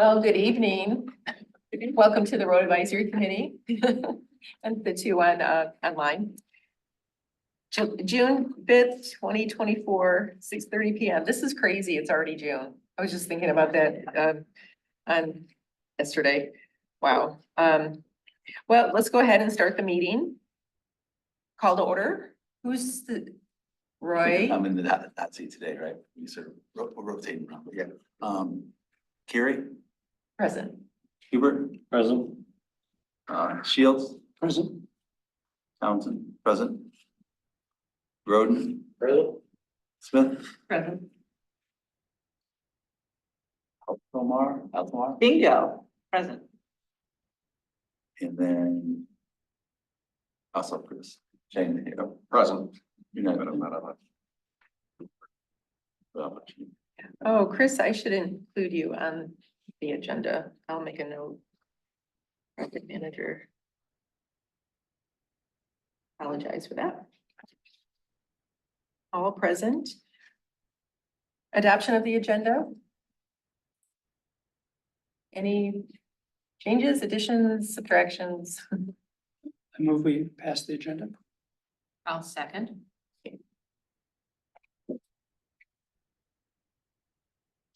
Well, good evening. Welcome to the Road Advisory Committee and the two on online. June 5th, 2024, 6:30 p.m. This is crazy. It's already June. I was just thinking about that on yesterday. Wow. Well, let's go ahead and start the meeting. Call to order. Who's the Roy? I'm in the hot seat today, right? You sort of rotating around, but yeah. Kerry, Present. Hubert, Present. Shields, Present. Townsend, present. Groden, Present. Smith, Present. Altomare, Bingo. Present. and then also Chris. Shane, you know, present. You're not gonna matter. Oh, Chris, I should include you on the agenda. I'll make a note. Project manager. Apologize for that. All present. Adoption of the agenda. Any changes, additions, subtractions? I move we pass the agenda. I'll second.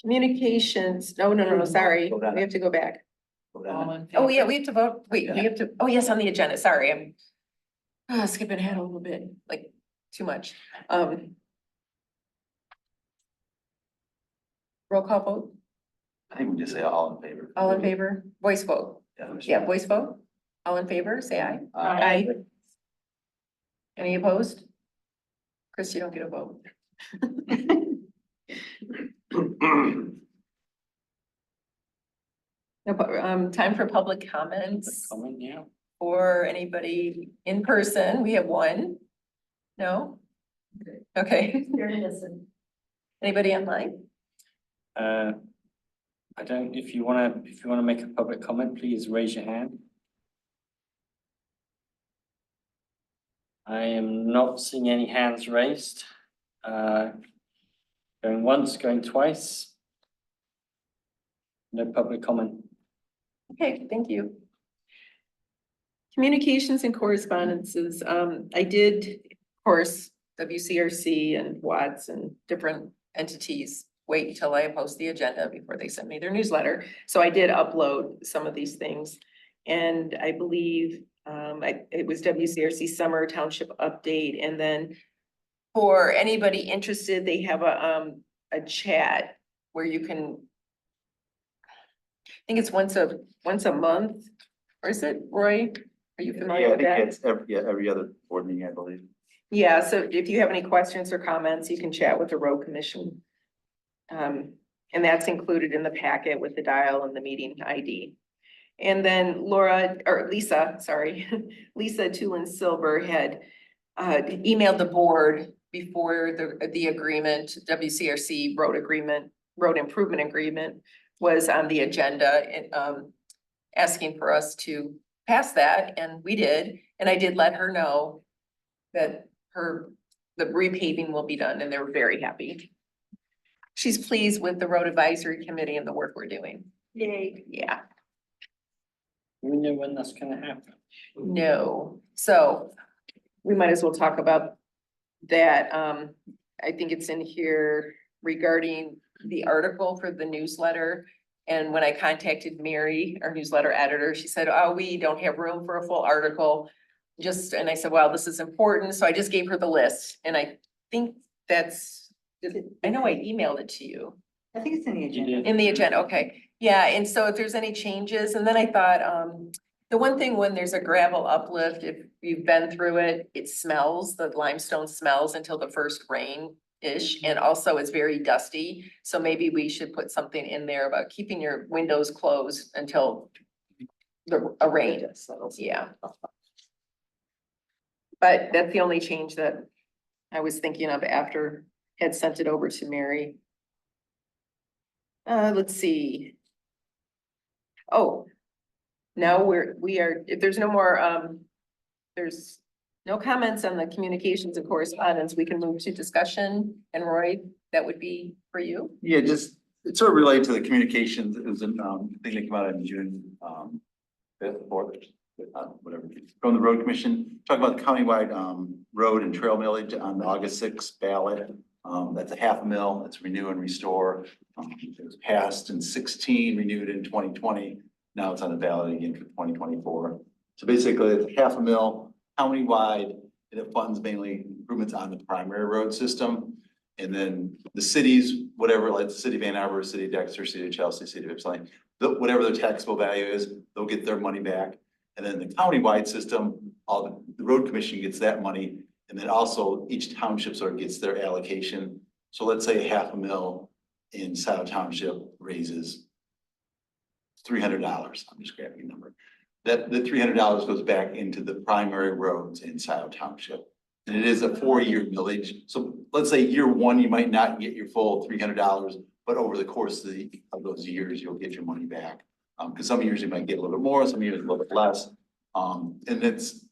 Communications, no, sorry, we have to go back. Oh, yeah, we have to vote, wait, we have to, oh, yes, on the agenda, sorry, I'm skipping ahead a little bit, like, too much. Roll call vote, I think we just say all in favor. all in favor, voice vote, yeah, voice vote, all in favor, say aye. Aye. Any opposed? Chris, you don't get a vote. No, time for public comments Comment, yeah. or anybody in person. We have one. No? Okay. Anybody online? I don't, if you wanna make a public comment, please raise your hand. I am not seeing any hands raised. Going once, going twice. No public comment. Okay, thank you. Communications and correspondences. I did, of course, WCRC and Watts and different entities wait until I post the agenda before they send me their newsletter. So I did upload some of these things. And I believe it was WCRC Summer Township Update. And then for anybody interested, they have a chat where you can, I think it's once a month, or is it, Roy? Are you familiar Yeah, I with that? think it's every other board meeting, I believe. Yeah, so if you have any questions or comments, you can chat with the road commission. And that's included in the packet with the dial and the meeting ID. And then Lisa Tulin Silver had emailed the board before the agreement, WCRC road improvement agreement was on the agenda and asking for us to pass that, and we did. And I did let her know that the repaving will be done, and they were very happy. She's pleased with the road advisory committee and the work we're doing. Yay. Yeah. Do we know when that's gonna happen? No, so we might as well talk about that. I think it's in here regarding the article for the newsletter. And when I contacted Mary, our newsletter editor, she said, oh, we don't have room for a full article. And I said, well, this is important. So I just gave her the list, and I think I know I emailed it to you. I think it's in the agenda. In the agenda, okay. Yeah, and so if there's any changes, and then I thought, the one thing when there's a gravel uplift, if you've been through it, it smells, the limestone smells until the first rain-ish, and also it's very dusty. So maybe we should put something in there about keeping your windows closed until a rain settles. Yeah. But that's the only change that I was thinking of after I had sent it over to Mary. Let's see. Oh, now we are, if there's no more, there's no comments on the communications and correspondence, we can move to discussion. And Roy, that would be for you. Yeah, just it's sort of related to the communications. It was an thing that came out in June fifth, fourth, whatever, from the road commission, talk about the countywide road and trail millage on the August 6th ballot. That's a $500,000. It's renew and restore. It was passed in 16, renewed in 2020. Now it's on the ballot again for 2024. So basically it's $500,000 countywide, and it funds mainly improvements on the primary road system. And then the cities, whatever, like the city of Ann Arbor, city of Dexter, city of Chelsea, city of Ypsilanti, whatever their taxable value is, they'll get their money back. And then the countywide system, all the road commission gets that money. And then also each township sort of gets their allocation. So let's say $500,000 in Scio Township raises $300. I'm just grabbing a number. That the $300 goes back into the primary roads in Scio Township. And it is a 4-year millage. So let's say year one, you might not get your full $300, but over the course of those years, you'll get your money back. Because some years you might get a little bit more, some years a little bit less. And it's,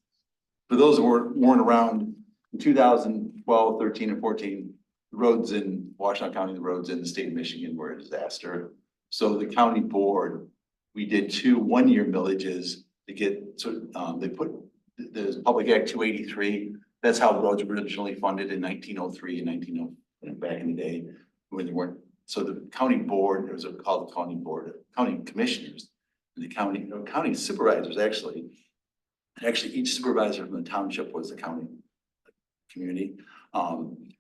for those who weren't around in 2012, 13 and 14, the roads in Washington County, the roads in the state of Michigan were a disaster. So the county board, we did 2 1-year millages to get, so they put, there's Public Act 283. That's how roads were originally funded in 1903 and 1900, back in the day when they weren't. So the county board, it was called the county board, county commissioners, and the county supervisors actually each supervisor from the township was the county community.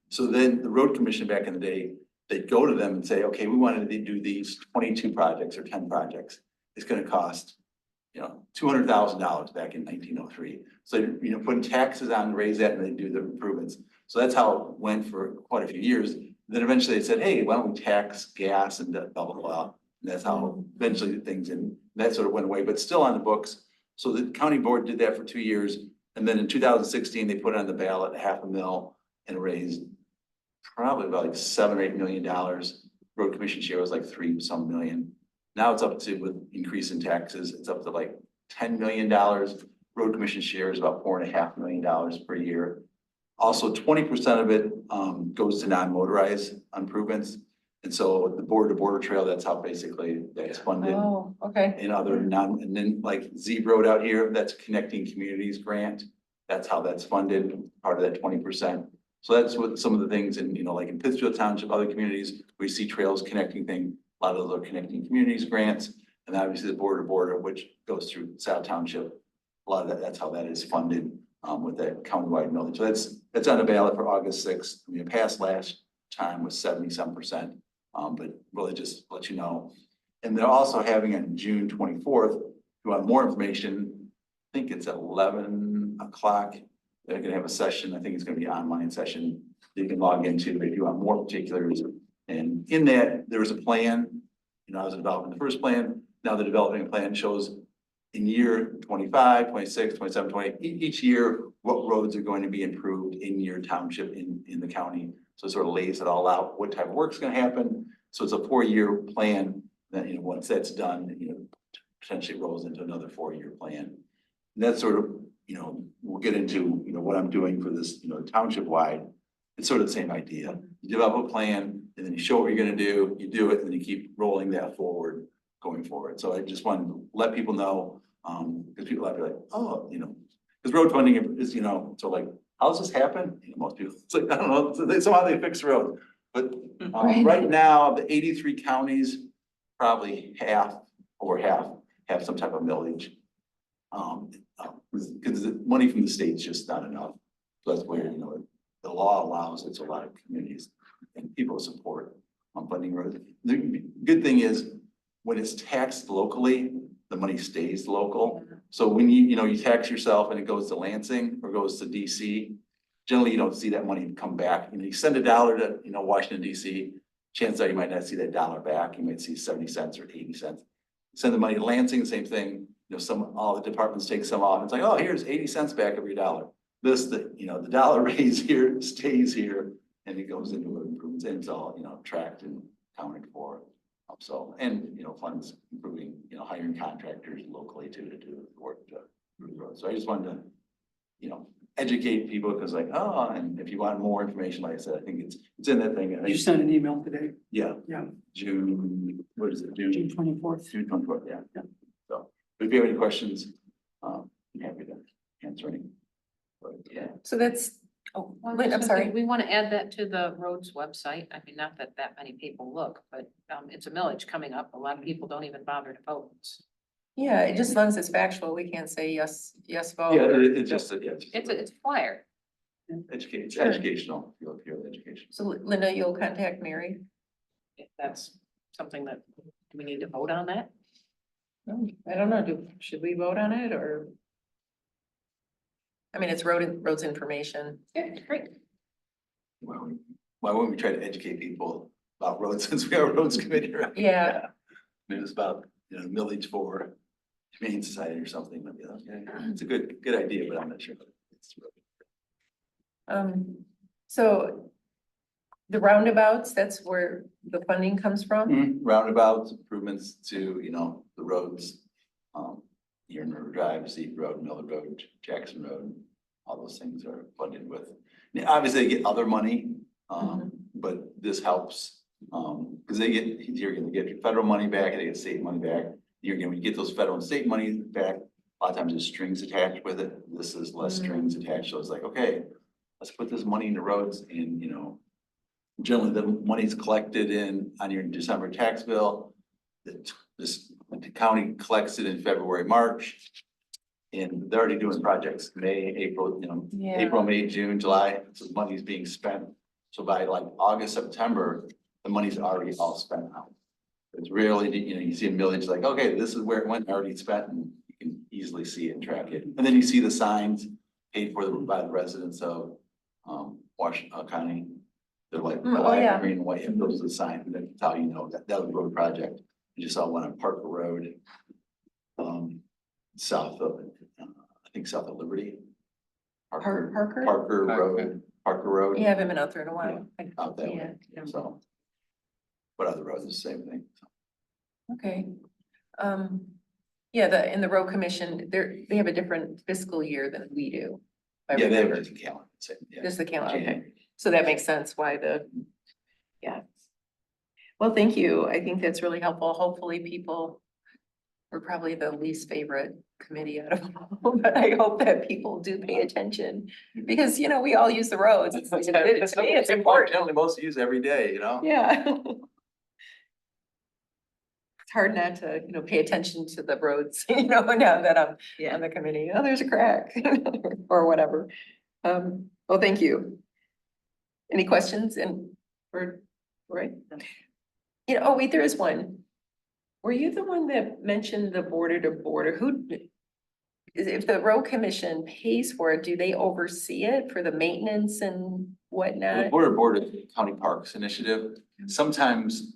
So then the road commission back in the day, they'd go to them and say, okay, we wanted to do these 22 projects or 10 projects. It's going to cost, $200,000 back in 1903. So, putting taxes on, raise that, and they do the improvements. So that's how it went for quite a few years. Then eventually they said, hey, why don't we tax gas and blah, blah, blah. And that's how eventually things, and that sort of went away, but still on the books. So the county board did that for 2 years. And then in 2016, they put it on the ballot, $500,000, and raised probably about like $7 or $8 million. Road commission share was like 3 some million. Now it's up to, with increase in taxes, it's up to like $10 million. Road commission share is about $4.5 million per year. Also, 20% of it goes to non-motorized improvements. And so the border trail, that's how basically that's funded. Oh, okay. And and then like Zeb Road out here, that's Connecting Communities grant. That's how that's funded, part of that 20%. So that's what some of the things in, like in Pittsfield Township, other communities, we see trails connecting things. A lot of those are Connecting Communities grants. And obviously the border, which goes through Scio Township. A lot of that's how that is funded with that countywide millage. So that's on the ballot for August 6th. It passed last time was 70-some%. But really just let you know. And they're also having on June 24th, if you want more information, I think it's at 11 o'clock. They're gonna have a session. I think it's gonna be an online session that you can log into if you want more particulars. And in that, there was a plan. I was developing the first plan. Now the developing plan shows in year 25, 26, 27, 28, each year, what roads are going to be improved in your township in the county. So it sort of lays it all out, what type of work's gonna happen. So it's a 4-year plan that, once that's done, potentially rolls into another 4-year plan. And that's sort of, we'll get into, what I'm doing for this, township wide. It's sort of the same idea. You develop a plan and then you show what you're gonna do, you do it, and then you keep rolling that forward, going forward. So I just wanted to let people know, because people have to be like, oh, because road funding is, so like, how does this happen? Most people, it's like, I don't know, so somehow they fix the road. But right now, the 83 counties, probably half have some type of millage. Because the money from the state is just not enough. So that's where, the law allows it to a lot of communities and people support funding roads. The good thing is when it's taxed locally, the money stays local. So when you tax yourself and it goes to Lansing or goes to DC, generally you don't see that money come back. You send $1 to Washington DC, chances are you might not see that $1 back. You might see 70 cents or 80 cents. Send the money to Lansing, same thing. All the departments take some off. It's like, oh, here's 80 cents back every $1. The dollar raise here stays here, and it goes into improvements, and it's all tracked and accounted for. So, and funds improving, hiring contractors locally to do the work to improve the road. So I just wanted to, educate people, because like, oh, and if you want more information, like I said, I think it's in that thing. I You think- sent an email today, Yeah, yeah, June, what is it, June June 24th. 24th, yeah. Yeah. So, but if you have any questions, I'm happy to answer any. But, yeah. So that's, oh, Well, Lynn, I'm sorry. We want to add that to the roads website. I mean, not that many people look, but it's a millage coming up. A lot of people don't even bother to vote. Yeah, just as long as it's factual, we can't say yes, vote. Yeah, it's just, yeah, It's a flyer. it's Sure. educational, purely educational. So Linda, you'll contact Mary? If that's something that, do we need to vote on that? I don't know, should we vote on it or? I mean, it's roads information. Yeah, great. Why wouldn't we try to educate people about roads since we are a roads committee, right? Yeah. Maybe it's about, millage for Humane Society or something, maybe, okay, it's a good idea, but I'm not sure. It's really- So the roundabouts, that's where the funding comes from? Roundabouts, improvements to, the roads, here in River Drive, Seed Road, Miller Road, Jackson Road, all those things are funded with. Now, obviously, they get other money, but this helps, because you're gonna get federal money back, and they get state money back. You're gonna get those federal and state money back. A lot of times there's strings attached with it. This is less strings attached, so it's like, okay, let's put this money into roads and, generally the money's collected on your December tax bill. The county collects it in February, March. And they're already doing projects, May, April, Yeah. April, May, June, July, so the money's being spent. So by like August, September, the money's already all spent out. It's rarely, you see a millage like, okay, this is where it went, already spent, and you can easily see it and track it. And then you see the signs paid for by the residents of Washington County. They're like black, yeah. green, and white, and those are the signs, and that's how you know that was a road project. You just saw one on Parker Road, south of, I think south of Liberty. Parker? Parker Road. You haven't been out there in a while. Out that way, Yeah. so. But other roads, the same thing. Okay. Yeah, in the road commission, they have a different fiscal year than we do. I Yeah, they have remember. just a calendar, same, yeah. Just the calendar, okay. January. So that makes sense why yeah. Well, thank you. I think that's really helpful. Hopefully people, we're probably the least favorite committee out of all, but I hope that people do pay attention. Because, we all use the roads. To me, it's important. Generally, most use every day, Yeah. It's hard not to, pay attention to the roads, now that I'm on the committee. Oh, there's a crack or whatever. Well, thank you. Any questions right? Oh, wait, there is one. Were you the one that mentioned the border to border? If the road commission pays for it, do they oversee it for the maintenance and The whatnot? Border County Parks Initiative, sometimes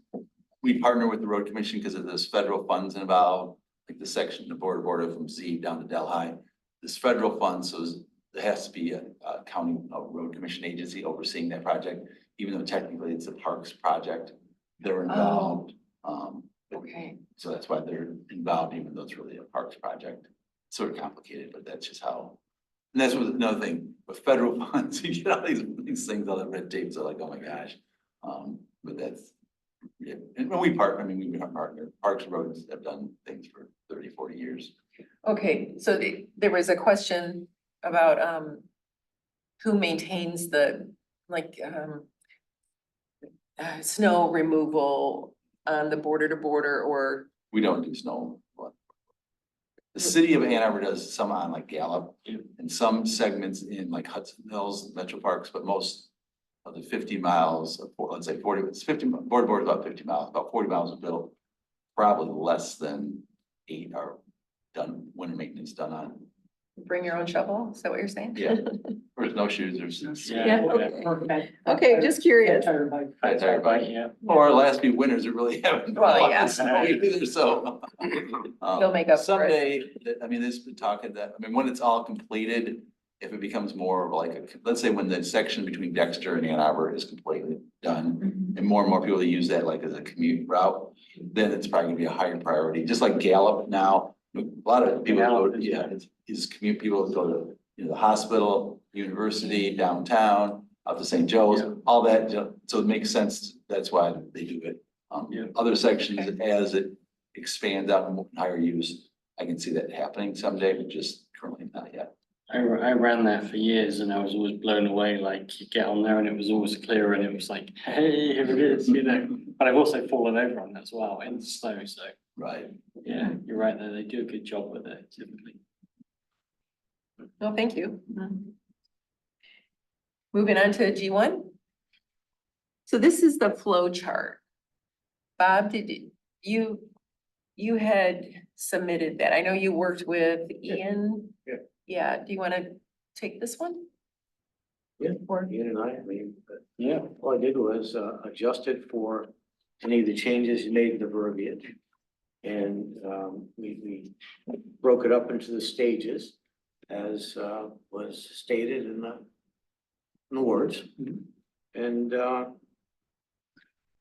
we partner with the road commission because of this federal funds involved, like the section, the border from Z down to Delhi. This federal fund, so there has to be a county road commission agency overseeing that project, even though technically it's a parks project. They're involved. Okay. So that's why they're involved, even though it's really a parks project. It's sort of complicated, but that's just how. And that's what another thing, with federal funds, you get all these things, all the red tapes are like, oh my gosh. But that's, yeah, and when we partner, we've been a partner. Parks and Roads have done things for 30, 40 years. Okay, so there was a question about who maintains the snow removal on the border to border or We don't do snow. The city of Ann Arbor does some on like Gallup and some segments in like Hudson Hills, Metro Parks, but most of the 50 miles, let's say 40, it's 50, border to border is about 50 miles, about 40 miles of built. Probably less than 8 are done, winter maintenance done on. bring your own shovel? Is that what you're saying? Yeah. There's no shoes, there's. Yeah, okay. Okay, just curious. High tire bike. Yeah. Or last few winters, it really haven't. Well, yeah. Either, so. They'll make up for it. Someday, there's been talking that, when it's all completed, if it becomes more of like, let's say when the section between Dexter and Ann Arbor is completely done, and more people use that like as a commute route, then it's probably gonna be a higher priority, just like Gallup now. A lot of people go, it's commute, people go to the hospital, university, downtown, out to St. Joe's, all that, so it makes sense, that's why they do it. Other sections, as it expands out and higher use, I can see that happening someday, but just currently not yet. I ran that for years and I was always blown away, like you get on there and it was always clear and it was like, hey, here it is, But I've also fallen over on that as well in the snow, so Right. yeah, you're right there, they do a good job with it typically. No, thank you. Moving on to G1. So this is the flow chart. Bob, you had submitted that. I know you worked with Ian. Yeah. Yeah, do you want to take this one? Yeah. Or, Ian and I mean, Yeah. all I did was adjust it for any of the changes you made in the verbiage. And we broke it up into the stages as was stated in the words. And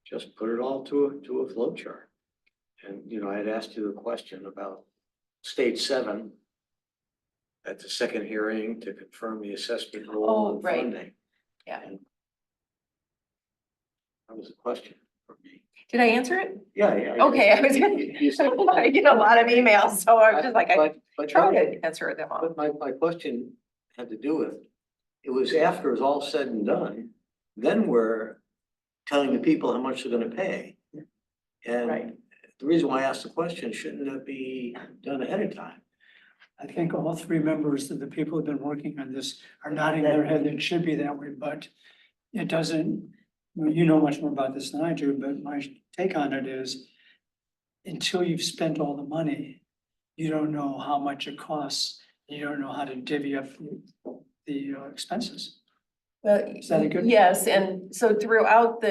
just put it all to a flow chart. And, I had asked you the question about stage 7 at the second hearing to confirm the assessment role Oh, and right. funding. Yeah. And that was a question for me. did I answer it? Yeah. Okay, I was I get a lot of emails, so I was just like, I But tried to answer them all. But my question had to do with, it was after it was all said and done, then we're telling the people how much they're gonna pay. And Right. the reason why I asked the question, shouldn't that be done ahead of time? I think all 3 members of the people who've been working on this are nodding their head that it should be that way, but it doesn't, you know much more about this than I do, but my take on it is until you've spent all the money, you don't know how much it costs. You don't know how to divvy up the expenses. Well, Is that a good- yes, and so throughout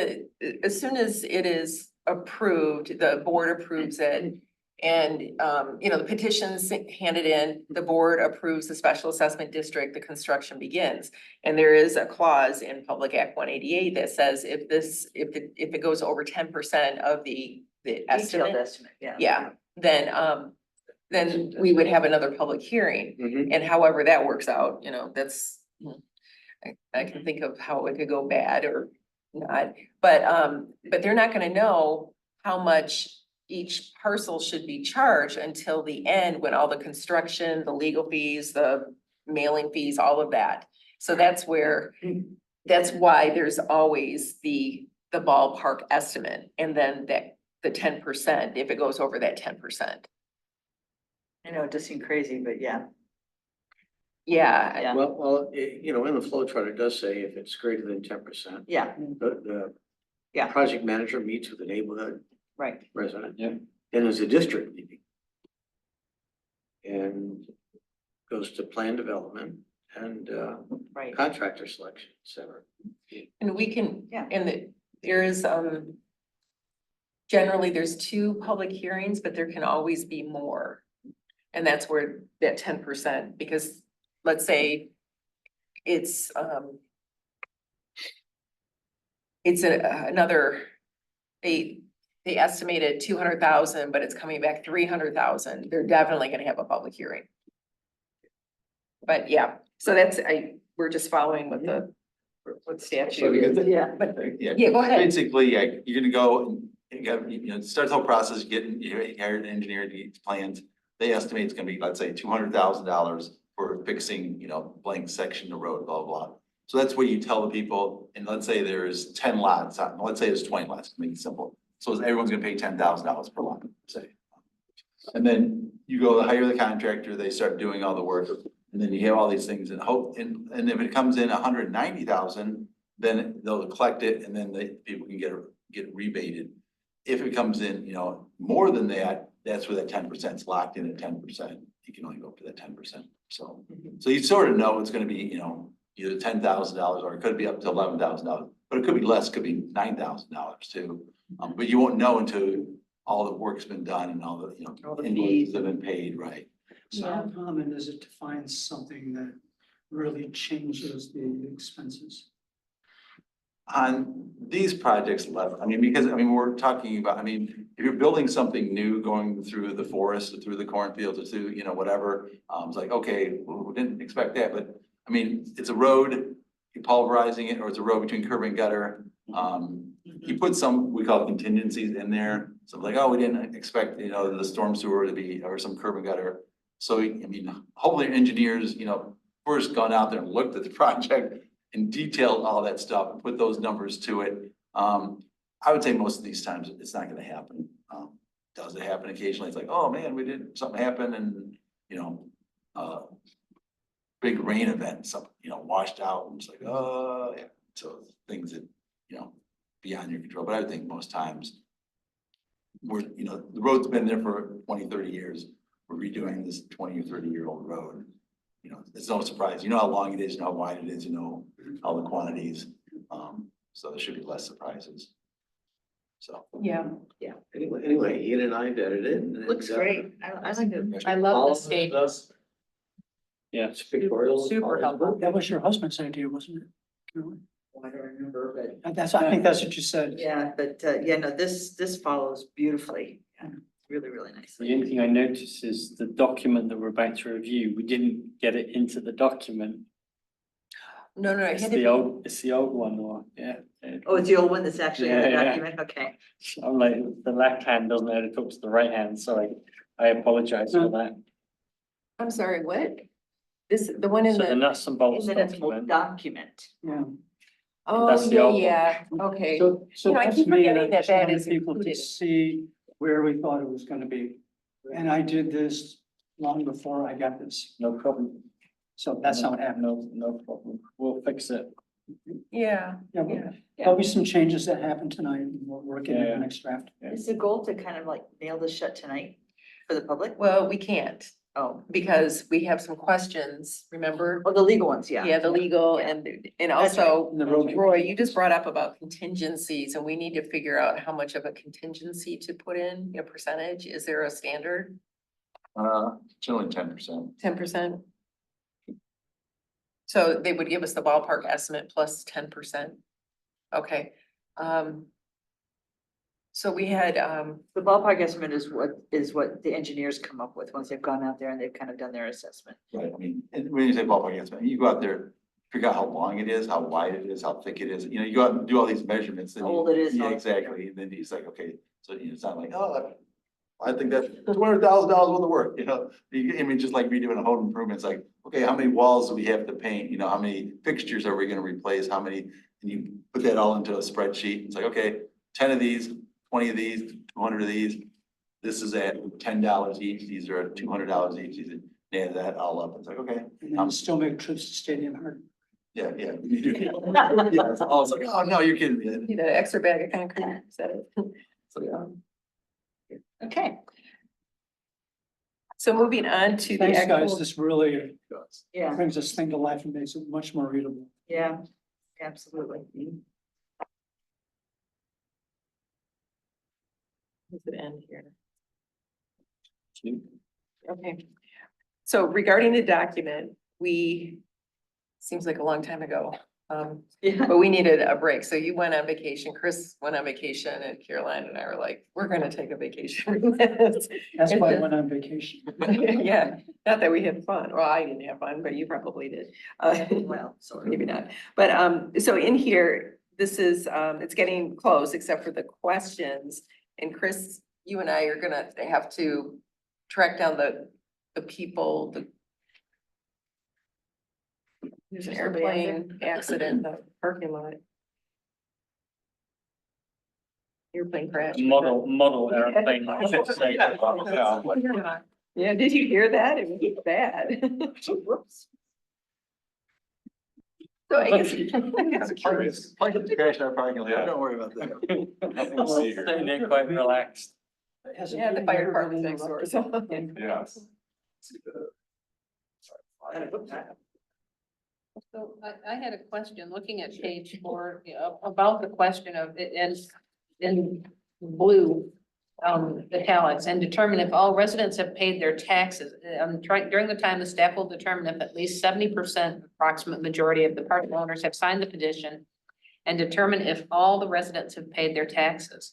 as soon as it is approved, the board approves it. And, the petition's handed in, the board approves the special assessment district, the construction begins. And there is a clause in Public Act 188 that says if it goes over 10% of the estimate, yeah, then we would have another public hearing. And however that works out, that's, I can think of how it could go bad or not. But they're not gonna know how much each parcel should be charged until the end, when all the construction, the legal fees, the mailing fees, all of that. So that's why there's always the ballpark estimate, and then the 10%, if it goes over that 10%. I know it does seem crazy, but yeah. Yeah, Yeah. Well, in the flow chart, it does say if it's greater than 10%, Yeah, the Yeah. project manager meets with the neighborhood right. resident. Yeah. Then there's a district meeting. And goes to plan development and Right. contractor selection, et cetera. and we can, Yeah. and there is, generally, there's 2 public hearings, but there can always be more. And that's where that 10%, because let's say it's another, they estimated 200,000, but it's coming back 300,000, they're definitely gonna have a public hearing. But yeah, so we're just following with the statute. Yeah. But Yeah, yeah, go ahead. basically, you're gonna go and start the whole process, getting, hired an engineer to get plans. They estimate it's gonna be, let's say, $200,000 for fixing, blank section of road, blah, blah, blah. So that's where you tell the people, and let's say there's 10 lots, let's say there's 20 lots, to make it simple. So everyone's gonna pay $10,000 per lot, say. And then you go hire the contractor, they start doing all the work, and then you have all these things and hope, and if it comes in 190,000, then they'll collect it, and then people can get rebated. If it comes in, more than that, that's where that 10% is locked in at 10%. You can only go up to that 10%. So you sort of know it's gonna be, either $10,000 or it could be up to $11,000, but it could be less, could be $9,000 too. But you won't know until all the work's been done and all the, All the invoices fees. have been paid, right? So how common is it to find something that really changes the expenses? On these projects left, I mean, because, I mean, we're talking about, I mean, if you're building something new going through the forest or through the cornfields or through, you know, whatever, it's like, okay, we didn't expect that, but I mean, it's a road, you're pulverizing it, or it's a road between curb and gutter. You put some, we call contingencies in there, so like, oh, we didn't expect, you know, the storm sewer to be, or some curb and gutter. So, I mean, hopefully engineers, you know, first gone out there and looked at the project and detailed all that stuff and put those numbers to it. I would say most of these times it's not gonna happen. Does it happen occasionally? It's like, oh man, something happened and, you know, big rain event, something, you know, washed out and it's like, oh, yeah. So things that, you know, beyond your control, but I would think most times you know, the road's been there for 20, 30 years. We're redoing this 20 or 30-year-old road. You know, it's no surprise. You know how long it is, you know how wide it is, you know, all the quantities. So there should be less surprises. So. Yeah. Anyway, Ian and I vetted it. and Looks it's, great. I like it. I love the stage. Yeah. It's pictorial. Super helpful. That was your husband's idea, wasn't it? Carolyn? I don't remember, but I think that's what you said. yeah, but yeah, no, this follows beautifully. Yeah, really, really The nicely. only thing I noticed is the document that we're about to review, we didn't get it into the document. No, it It's had to the be, old one, or, yeah. Oh, it's the old one that's actually in the Yeah, yeah. document, okay. I'm like, the left hand doesn't know how to talk to the right hand, so I apologize for that. I'm sorry, what? The one in So the the, nuts and In bolts the next document. document. Yeah. oh, That's the old one. yeah, okay. So You know, I that's keep me, and forgetting I that just that wanted is people to included. see where we thought it was gonna be. And I did this long before I got this, No problem. so that's how it happened. No problem. We'll fix it. Yeah, Yeah, yeah. there'll be some changes that happen tonight, and we'll work it in Yeah. the next draft. Is the goal to kind of like nail this shut tonight for the public? Well, we can't, Oh, because we have some questions, remember? oh, the legal ones, yeah. Yeah, the legal Yeah. and That's also, And the road. Roy, you just brought up about contingencies and we need to figure out how much of a contingency to put in, a percentage. Is there a standard? Generally 10%. 10%? So they would give us the ballpark estimate plus 10%. Okay. So we had, The ballpark estimate is what the engineers come up with once they've gone out there and they've kind of done their assessment. Right, I mean, and when you say ballpark estimate, you go out there, figure out how long it is, how wide it is, how thick it is, you know, you go out and do all these measurements. then How you- old it is, Yeah, how- exactly, and then he's like, okay, so you know, it's not like, oh, I think that's $200,000 worth of work, you know? I mean, just like redoing a home improvement, it's like, okay, how many walls do we have to paint, you know, how many fixtures are we gonna replace, how many? And you put that all into a spreadsheet, it's like, okay, 10 of these, 20 of these, 200 of these. This is at $10 each, these are at $200 each, these, add that all up, it's like, okay, And then still make trips to Stadium Hard. yeah. You do. Yeah, it's all, it's like, oh, no, you're kidding me. need an extra bag of concrete, is that it? So, yeah. Okay, So moving on to the Thanks, guys, actual, this really yeah, brings this thing to life and makes it much more readable. yeah, absolutely. does it end here? Okay. So regarding the document, seems like a long time ago. Yeah, But we needed a break. So you went on vacation, Chris went on vacation, and Caroline and I were like, we're gonna take a vacation from this. That's why I went on vacation. Yeah, not that we had fun. Well, I didn't have fun, but you probably did. well, sort of. Maybe not. But so in here, this is it's getting close except for the questions. And Chris, you and I are gonna have to track down the people, there's an Somebody out there? airplane accident in the parking lot. Airplane crash. Model airplane. I should say. Yeah, did you hear that? It was bad. Whoops. So I guess. Park at the crash in our parking lot, don't worry about that. Staying there quite relaxed. Yeah, the fire department's next door, so. Yes. So I had a question, looking at page 4, about the question of, in blue, italics, and determine if all residents have paid their taxes. During the time, the staff will determine if at least 70%, approximate majority of the parcel owners have signed the petition, and determine if all the residents have paid their taxes.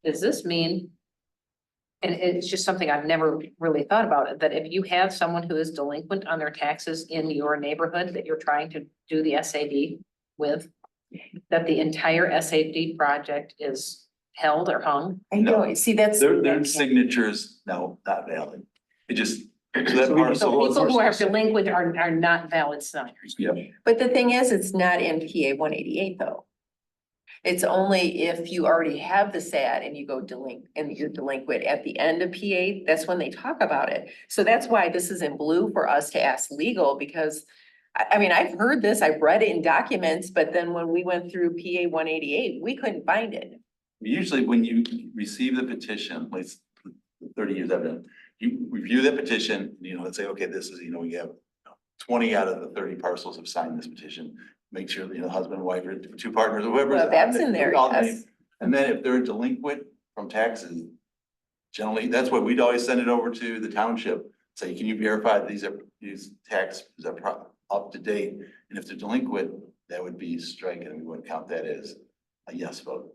Does this mean? And it's just something I've never really thought about, that if you have someone who is delinquent on their taxes in your neighborhood that you're trying to do the SAD with, that the entire SAD project is held or hung? I know, see, that's. Their signatures, no, not valid. It just, so that So we- parcel. So people who are delinquent are not valid signers. Yeah, But the thing is, it's not in PA 188 though. It's only if you already have the SAD and you go and you're delinquent at the end of PA, that's when they talk about it. So that's why this is in blue for us to ask legal, because I mean, I've heard this, I've read it in documents, but then when we went through PA 188, we couldn't find it. usually when you receive the petition, at least 30 years I've done, you review that petition, and say, okay, this is, we have 20 out of the 30 parcels have signed this petition. Make sure, husband, wife, or two partners, or whoever's. Well, that's in there, all yes. named. And then if they're delinquent from taxes, generally, that's why we'd always send it over to the township. Say, can you verify that these taxes are up to date? And if they're delinquent, that would be striking, and we wouldn't count that as a yes vote.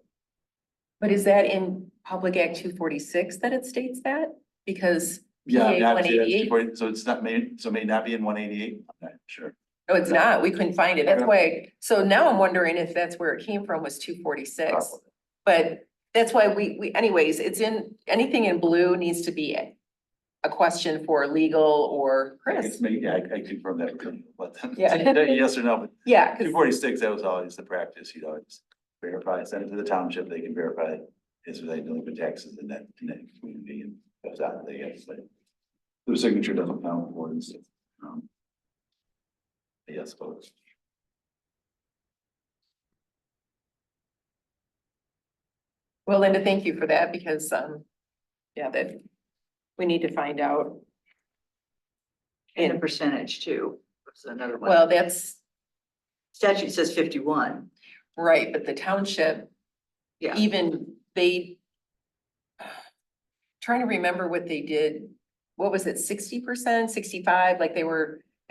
But is that in Public Act 246 that it states that? Because Yeah, PA obviously, that's 188, 240, so it's not made, so it may not be in 188, I'm not sure. no, it's not, we couldn't find it, that's why, so now I'm wondering if that's where it came from, was 246. But that's why anyways, it's in, anything in blue needs to be a question for legal or Chris. Yeah, I confirm that, but Yeah. yes or no, but Yeah, 'cause 246, that was always the practice, always verify, send it to the township, they can verify is they delinquent taxes in that community, and that's out, they have to say. Their signature doesn't count towards, yes vote. well, Linda, thank you for that, because, yeah, that we need to find out. And the percentage too, was another one. Well, that's Statute says 51. right, but the township, Yeah. even they. Trying to remember what they did, what was it, 60%, 65, like it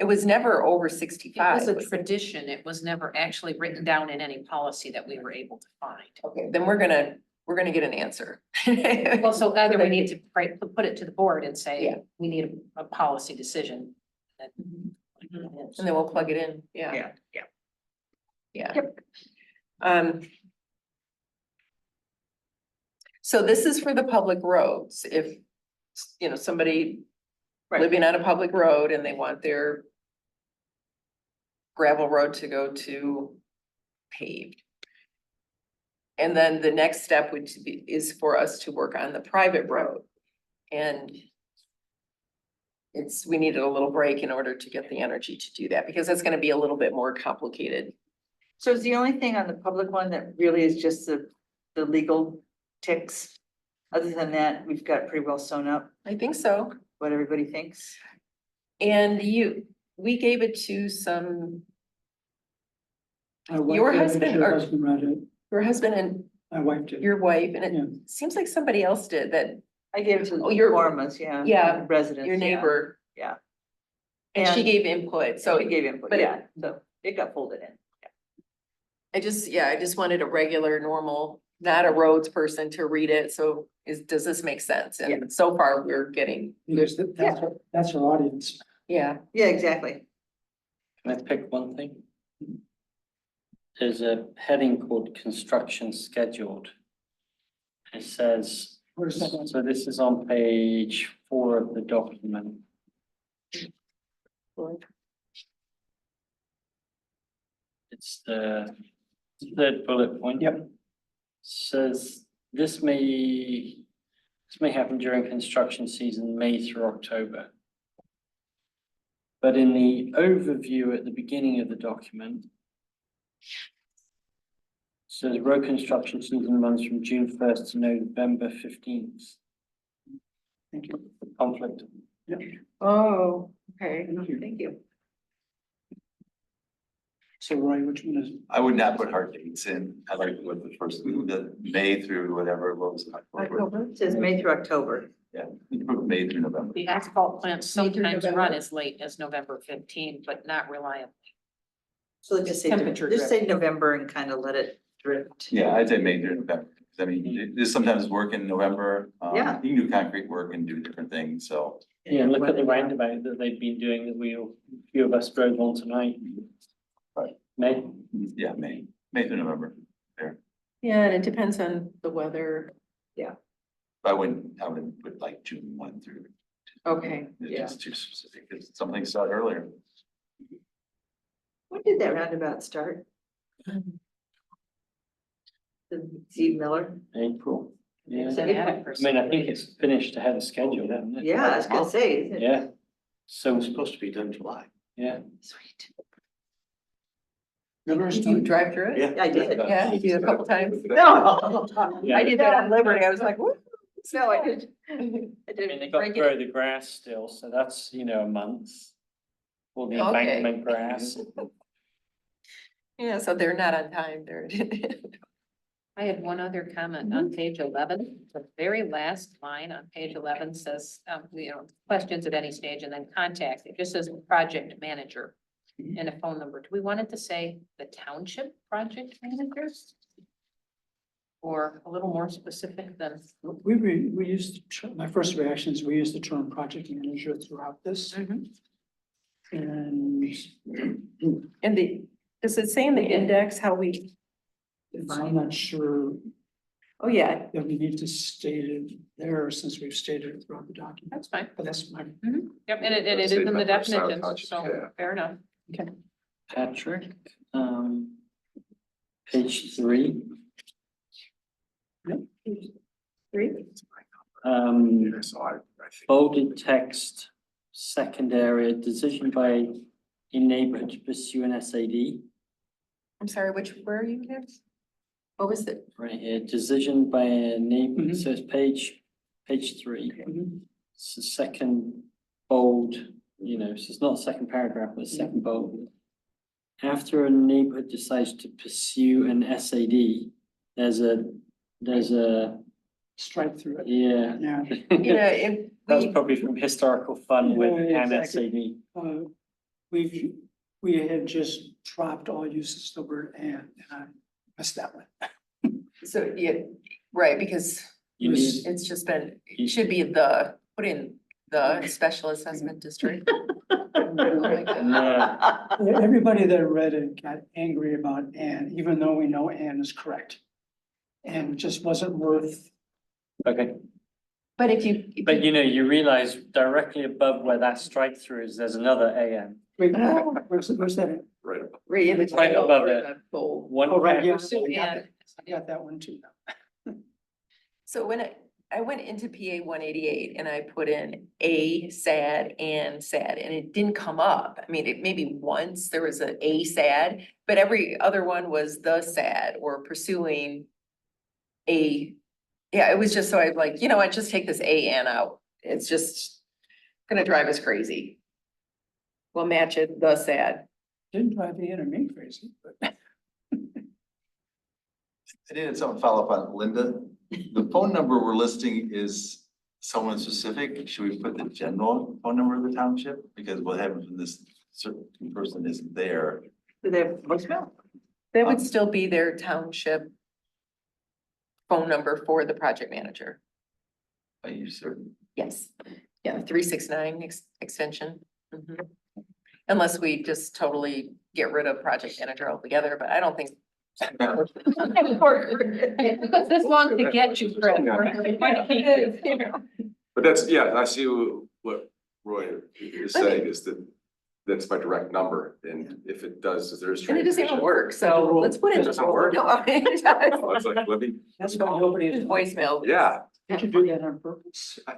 was never over It 65. was a was it? tradition. It was never actually written down in any policy that we were able to find. Okay, then we're gonna get an answer. Well, so either we need to put it to the board and Yeah. say, we need a policy decision. And then we'll plug it in, yeah. Yeah. Yeah. Yep. So this is for the public roads, if, somebody Right. living on a public road and they want their gravel road to go to paved. And then the next step is for us to work on the private road. And we needed a little break in order to get the energy to do that, because that's gonna be a little bit more complicated. So is the only thing on the public one that really is just the legal ticks? Other than that, we've got pretty well sewn up I think so. what everybody thinks. And we gave it to some, My wife Your did, husband Your or- husband read it, your husband and my wife did. your wife, and Yeah. it seems like somebody else did that, I gave it to Oh, the your- Formas, yeah. Yeah, Residents. your yeah. neighbor. Yeah. And she And- gave input, So so we gave input, but it- yeah, so it got folded in. I just wanted a regular, normal, not a roads person to read it, so does this make sense? Yeah. And so far, we're getting, Because that's our audience. yeah, Yeah, exactly. Can I pick one thing? There's a heading called construction scheduled. It says, Where's that one? so this is on page 4 of the document. It's the third bullet point. Yep. Says this may happen during construction season, May through October. But in the overview at the beginning of the document, says road construction season runs from June 1st to November 15th. Thank you. Conflict. oh, okay, Thank you. So Roy, which one is? I would not put hard dates in, I like to put the first, the May through whatever, what was it? October? It says May through October. Yeah, you can put May through November. The asphalt plants May through sometimes November. run as late as November 15th, but not reliably. So let's just say, Temperature just say drift. November and kind of let it drift. Yeah, I'd say May through November. 'Cause I mean, there's sometimes work in November. Yeah. You can do concrete work and do different things, so. Yeah, look at the roundabout that they've been doing that a few of us drove on tonight. Right. May, Yeah, May through November. Yeah, and it depends on the weather. I wouldn't put like June 1 through. Okay, It's yeah. just too specific, because something started earlier. When did that roundabout start? The Steve Miller? April. Yeah, It's an attic for I mean, I think it's finished ahead of schedule, hasn't it? Yeah, I was gonna say, isn't it? Yeah, so, It's supposed to be done in July. yeah. Sweet. Miller's Did you done. drive through it? I did. Yeah, you did a couple times. No. Yeah. I did that on Liberty. I was like, whoop. No, I did. I I mean, they did. got to break grow it. the grass still, so that's, a month. All the Okay. embankment grass. Yeah, so they're not on time. They're. I had one other comment on page 11. The very last line on page 11 says, questions at any stage and then contact. It just says project manager and a phone number. Do we want it to say the township project managers? Or a little more specific than, We used, my first reaction is we use the term project manager throughout this. And And does it say in the index how we, I'm not sure oh, yeah, that we need to state it there since we've stated it throughout the document, that's fine. but that's my. Yep, and it is in the definitions, so fair enough. Patrick, page 3. three. Bolded text, second area, decision by a neighborhood to pursue an SAD. I'm sorry, where are you again? What was it? Right here, decision by a neighbor, Mhm. so it's page 3. Mhm. It's the second bold, so it's not the second paragraph, but the second bold. After a neighborhood decides to pursue an SAD, there's a, Strike through it. yeah. Yeah. If That's we, probably from historical fun with Yeah, an exactly. SAD. We had just dropped all uses of the word and I missed that one. so, yeah, right, because You need, it's just been, it should be put in the special assessment district. no, Everybody that read it got angry about and, even though we know and is correct. And it just wasn't worth. okay, But if you. but you realize directly above where that strike through is, there's another AM. Wait, where's that? Right. Right in the Right title, above in it. the bold. One Oh, right, pack- yes, Pursue I got and- that. I got that one too. So when I went into PA 188 and I put in a sad and sad, and it didn't come up. I mean, it maybe once there was a sad, but every other one was the sad or pursuing a, yeah, it was just so I like, I just take this and out. It's just gonna drive us crazy. We'll match it, the sad. Didn't drive the inner me crazy, but. I did have something follow up on Linda. The phone number we're listing is someone specific. Should we put the general phone number of the township? Because what happens when this certain person isn't there? Do they have voicemail? That would still be their township phone number for the project manager. Are you certain? Yes, yeah, 369 extension. Mhm. Unless we just totally get rid of project manager altogether, but I don't think. It took us this long to get you, Chris. We're going to keep you. But that's, yeah, I see what Roy is saying is that that's my direct number, and if it does, there's. And it doesn't even transition. work, so let's put it. It doesn't work? No, it does. Oh, it's like, let me, That's why nobody It's is. voicemail. yeah, Did you do that on purpose? we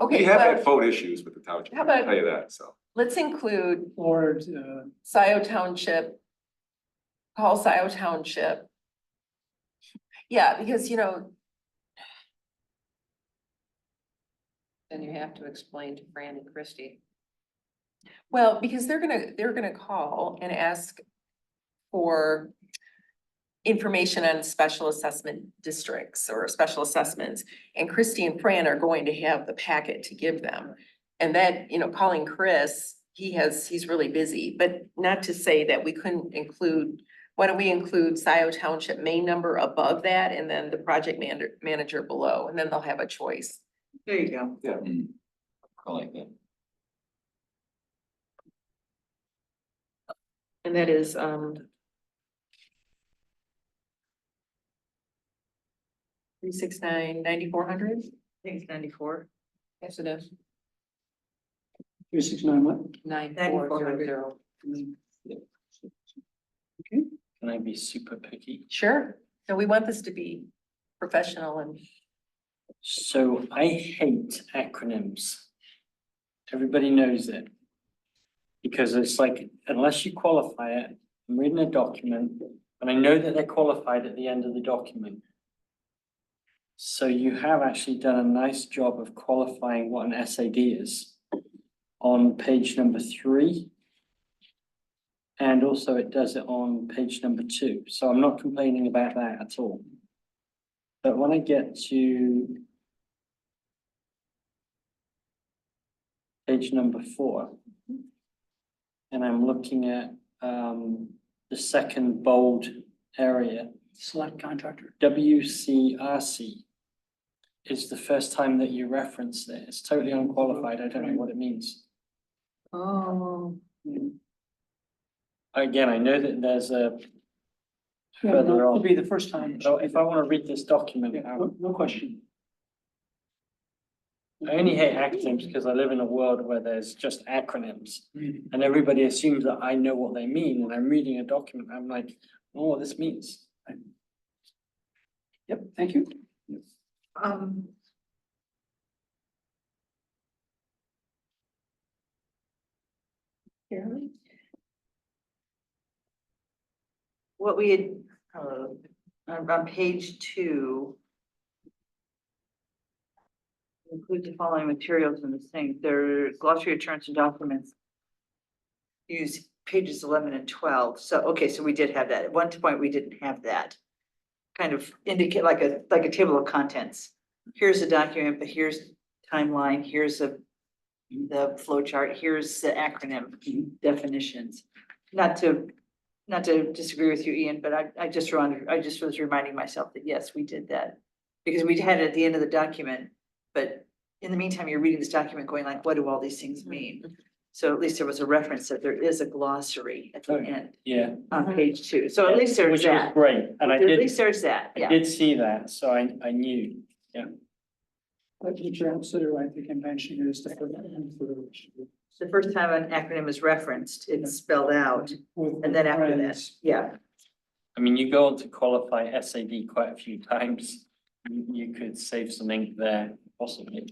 Okay, have had well, phone issues with the township, How I'll about- tell you that, so. let's include Or, Scio Township. Call Scio Township. Yeah, because Then you have to explain to Fran and Christie. well, because they're gonna call and ask for information on special assessment districts or special assessments. And Christie and Fran are going to have the packet to give them. And that, calling Chris he's really busy, but not to say that we couldn't include, why don't we include Scio Township main number above that and then the project manager below, and then they'll have a choice. There you go. I like that. And that is, 369,9,400. I think it's 94. Yes, it is. 369 what? 9,400. Okay, Can I be super picky? Sure. So we want this to be professional and So I hate acronyms. Everybody knows it. Because it's like, unless you qualify it, I'm reading a document, and I know that they're qualified at the end of the document. So you have actually done a nice job of qualifying what an SAD is on page number 3. And also it does it on page number 2. So I'm not complaining about that at all. But when I get to page number 4, and I'm looking at the second bold area, select contractor. WCRC is the first time that you reference it. It's totally unqualified. I don't know what it means. oh, Again, I know that there's a Yeah, further it'll on. be the first time. So if I want to read this document, Yeah, no question. I only hate acronyms because I live in a world where there's just acronyms. Mhm. And everybody assumes that I know what they mean, and I'm reading a document, I'm like, oh, what this means. Yep, thank you. Carolyn? What we had, on page 2. Include the following materials in the thing, there glossary of terms and documents. Use pages 11 and 12, so, okay, so we did have that, at one point, we didn't have that. Kind of indicate like a table of contents, here's the document, but here's timeline, here's the flow chart, here's the acronym definitions. Not to disagree with you, Ian, but I just was reminding myself that yes, we did that. Because we had it at the end of the document, but in the meantime, you're reading this document going like, what do all these things mean? So at least there was a reference that there is a glossary at the end Yeah. on page 2, so at least there's Which was that, great, and I at did, least there's that, I yeah. did see that, so I knew. But you're absolutely right, the convention is the first. The first time an acronym is referenced, it's spelled out, and then after that, yeah. I mean, you go on to qualify SAD quite a few times. You could save some ink there, possibly.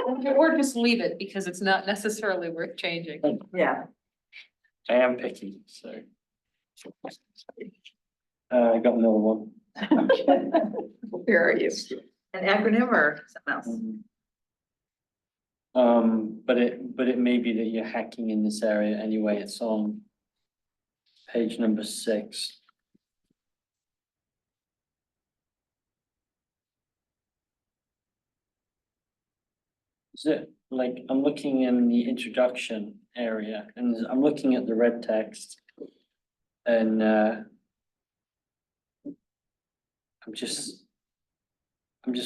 Or just leave it because it's not necessarily worth changing. Yeah, I am picky, so. I got another one. Where are you? an acronym or something else? But it may be that you're hacking in this area anyway. It's on page number 6. Is it like, I'm looking in the introduction area and I'm looking at the red text and I'm just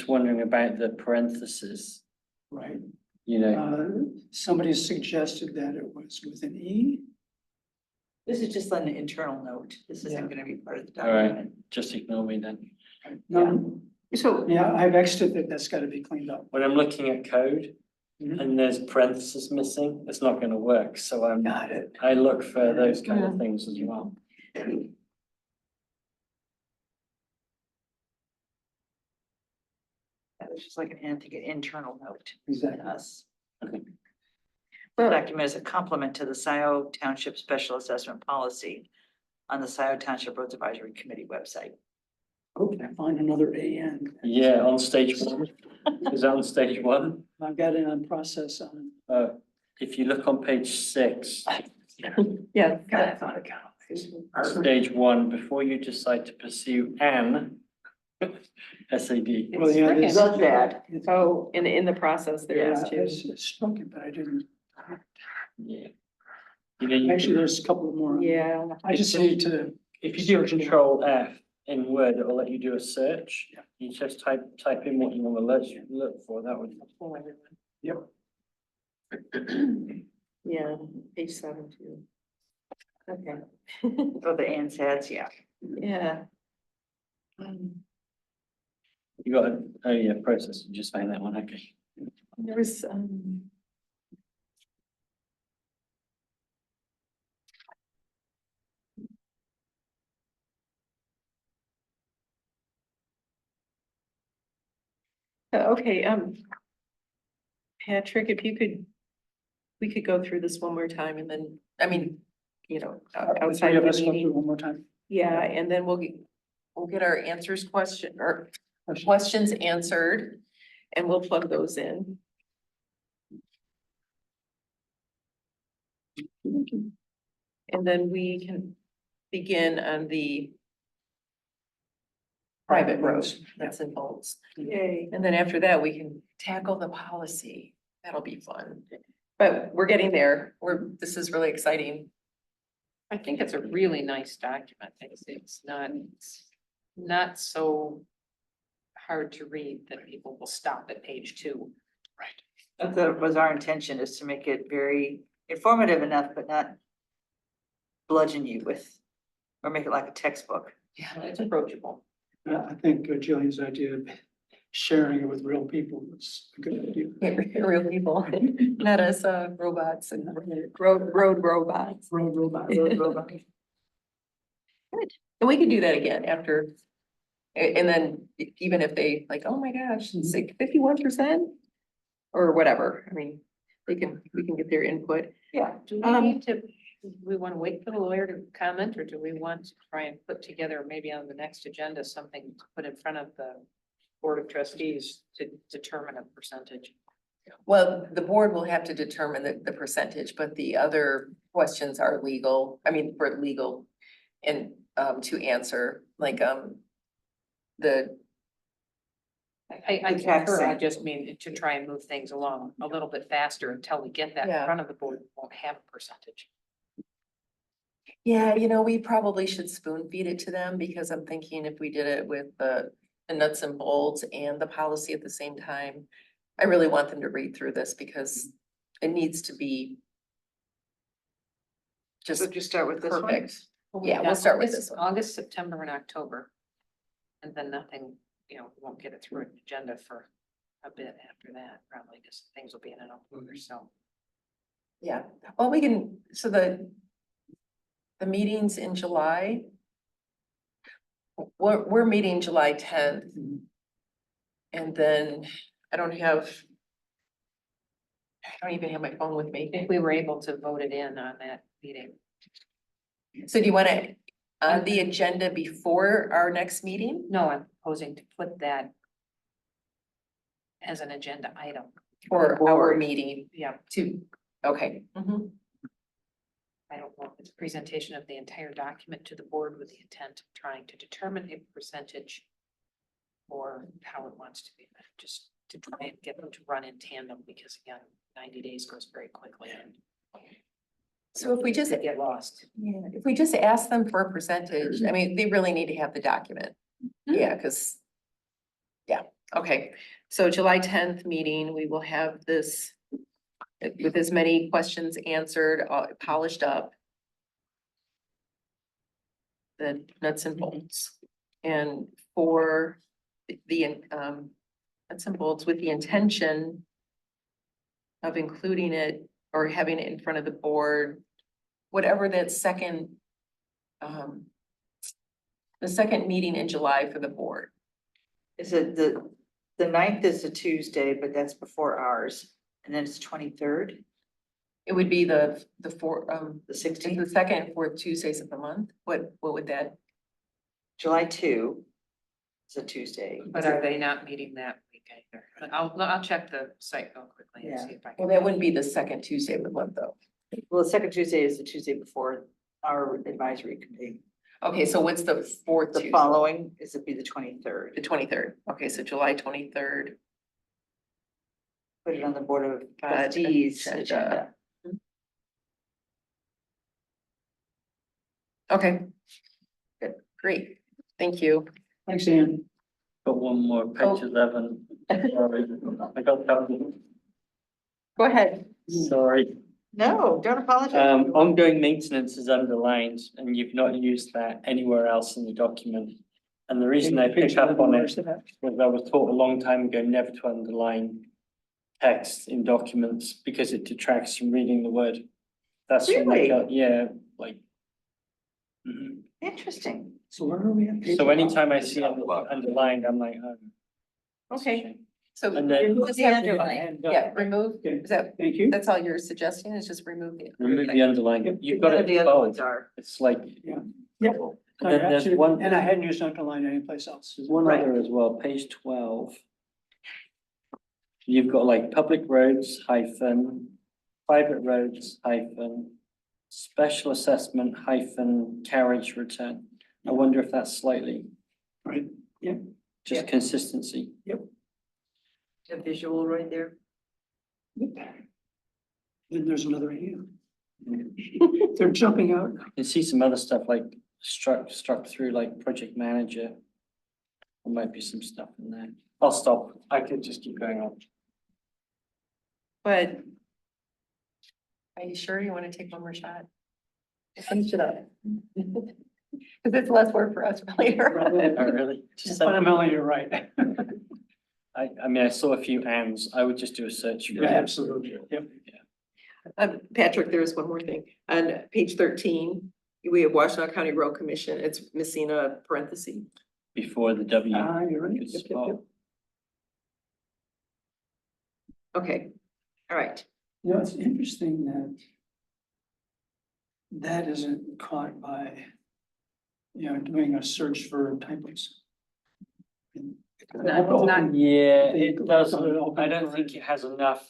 wondering about the parentheses, Right, you know. somebody suggested that it was with an E. This is just an internal note. This Yeah. isn't gonna be part of the All right. document. Just ignore me then. No, So, yeah, I've exited it, that's gotta be cleaned up. When I'm looking at code Mhm. and there's parentheses missing, it's not gonna work, so Got it. I look for those kind of things as well. It's just like an internal note to Exactly. us. well, Document is a complement to the Scio Township Special Assessment Policy on the Scio Township Roads Advisory Committee website. Oh, I find another AN. Yeah, on stage 1. Is that on stage 1? I've got it on process on. If you look on page 6, yeah, stage 1, before you decide to pursue an SAD. Well, yeah, stricken. this- Love that. oh, in the process there is Yeah, too. it's struck it, but I didn't. Yeah. You know, you Actually, can, there's a couple more. Yeah. I just hate to. if you do Control F in Word, it'll let you do a search. You just type in what you want to look for, that would. Yep. Yeah, page 7 too. Okay. Oh, the ands, yeah. Yeah. You got a, oh yeah, process, you just found that one, okay. There was, okay, Patrick, if you could, we could go through this one more time and then, I mean, you know, The outside three of of the us go through meeting. one more time. Yeah, and then we'll get our questions answered and we'll plug those in. And then we can begin on the private roads, nuts and bolts. Yay. And then after that, we can tackle the policy. That'll be fun. But we're getting there. This is really exciting. I think it's a really nice document. It's not so hard to read that people will stop at page 2. That was our intention, is to make it very informative enough, but not bludgeon you with, or make it like a textbook. Yeah, it's approachable. I think Jillian's idea of sharing it with real people is a good idea. Real people, not us robots and road robots. Road robot. Good. And we can do that again after. And then even if they like, oh my gosh, it's like 51% or whatever. I mean, we can get their input. Yeah. Do we need to, do we want to wait for the lawyer to comment, or do we want to try and put together maybe on the next agenda, something to put in front of the Board of Trustees to determine a percentage? Well, the board will have to determine the percentage, but the other questions are legal, I mean, for legal and to answer, like the, I The tax concur. I thing. just mean to try and move things along a little bit faster until we get that in Yeah. front of the board, we won't have a percentage. yeah, we probably should spoon feed it to them because I'm thinking if we did it with the nuts and bolts and the policy at the same time, I really want them to read through this because it needs to be So just just start with this one. perfect. Well, Yeah, we've we'll got start with August- this one. August, September and October. And then nothing, we won't get it through an agenda for a bit after that, probably, because things will be in an October, so. Yeah, well, we can, so the meetings in July. We're meeting July 10th. And then I don't even have my phone with me. If we were able to vote it in on that meeting. So do you want to, on the agenda before our next meeting? No, I'm proposing to put that as an agenda item. For our Board. meeting Yeah, okay. I don't know if it's a presentation of the entire document to the board with the intent of trying to determine a percentage or how it wants to be, just to try and get them to run in tandem, because again, 90 days goes very quickly. And So if we just, they get lost. if we just ask them for a percentage, I mean, they really need to have the document. Yeah, because, yeah, okay. So July 10th meeting, we will have this with as many questions answered, polished up. The nuts and bolts. And for the nuts and bolts with the intention of including it or having it in front of the board, whatever that second, the second meeting in July for the board. Is it the 9th is a Tuesday, but that's before ours, and then it's 23rd, It would be the the the 16th, second and fourth Tuesdays of the month. What would that? July 2 is a Tuesday. But are they not meeting that week either? I'll check the site real quickly and see if I Well, can. that wouldn't be the second Tuesday of the month, though. Well, the second Tuesday is the Tuesday before our advisory committee. Okay, so what's the fourth The Tuesday? following is to be the 23rd. The 23rd. Okay, so July 23rd. Put it on the Board of Got it. Trustees Agenda. agenda. Okay. Good, great, thank you. Thanks, Ian. Got one more, Oh. page 11. Sorry, I got that one. Go ahead. Sorry. No, don't apologize. Ongoing maintenance is underlined and you've not used that anywhere else in the document. And the reason I picked up on it was I was taught a long time ago never to underline text in documents because it detracts from reading the word. That's from like, Really? yeah, like. Mhm. Interesting. So where are we at? So anytime I see it underlined, I'm like, oh. Okay, so And then- remove the underline, yeah, remove, Okay. is that, Thank you. that's all you're suggesting is just remove the. Remove the underline. You've got None it of the other ones bold. are. It's like, Yeah. and then there's one. And I hadn't used underline anyplace else. There's one Right. other as well, page 12. You've got like public roads hyphen, private roads hyphen, special assessment hyphen carriage return. I wonder if that's slightly. Right, yeah. Just Yeah. consistency. A visual right there. Then there's another hand. They're jumping out. You can see some other stuff like struck through like project manager. There might be some stuff in there. I'll stop. I could just keep going on. But. Are you sure you want to take one more shot? Finish it up. Cause it's less work for us later. Oh, really? Just Fundamentally, you're right. I mean, I saw a few ands. I would just do a search. Yeah, absolutely. Yep. Patrick, there's one more thing. On page 13, we have Washtenaw County Road Commission. It's missing a parenthesis. Before the W. You're right. Good Yep, yep, spot. yep. Okay, all right. You know, it's interesting that that isn't caught by, doing a search for typos. Yeah, it does. I don't think it has enough.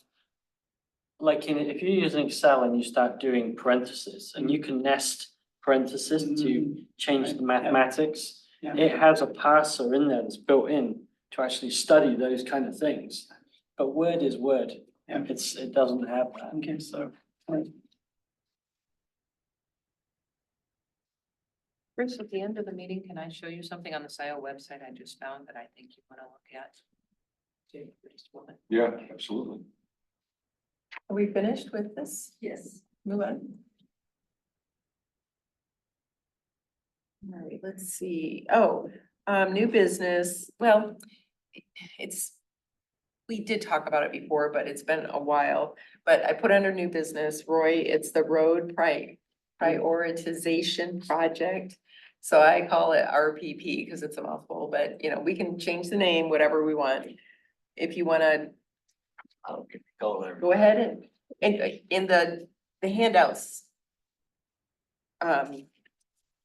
Like if you're using Excel and you start doing parentheses and you can nest parentheses to change the mathematics. Yeah. It has a parser in there that's built in to actually study those kind of things. But Word is Word. Yeah. It doesn't have that. Okay. So. Chris, at the end of the meeting, can I show you something on the Scio website I just found that I think you want to look at? Just a moment. Yeah, absolutely. Are we finished with this? Yes. Move on. All right, let's see. Oh, new business. Well, we did talk about it before, but it's been a while. But I put under new business, Roy, it's the road prioritization project. So I call it RPP because it's a mouthful, but we can change the name, whatever we want. If you wanna I don't get the color. go ahead and in the handouts.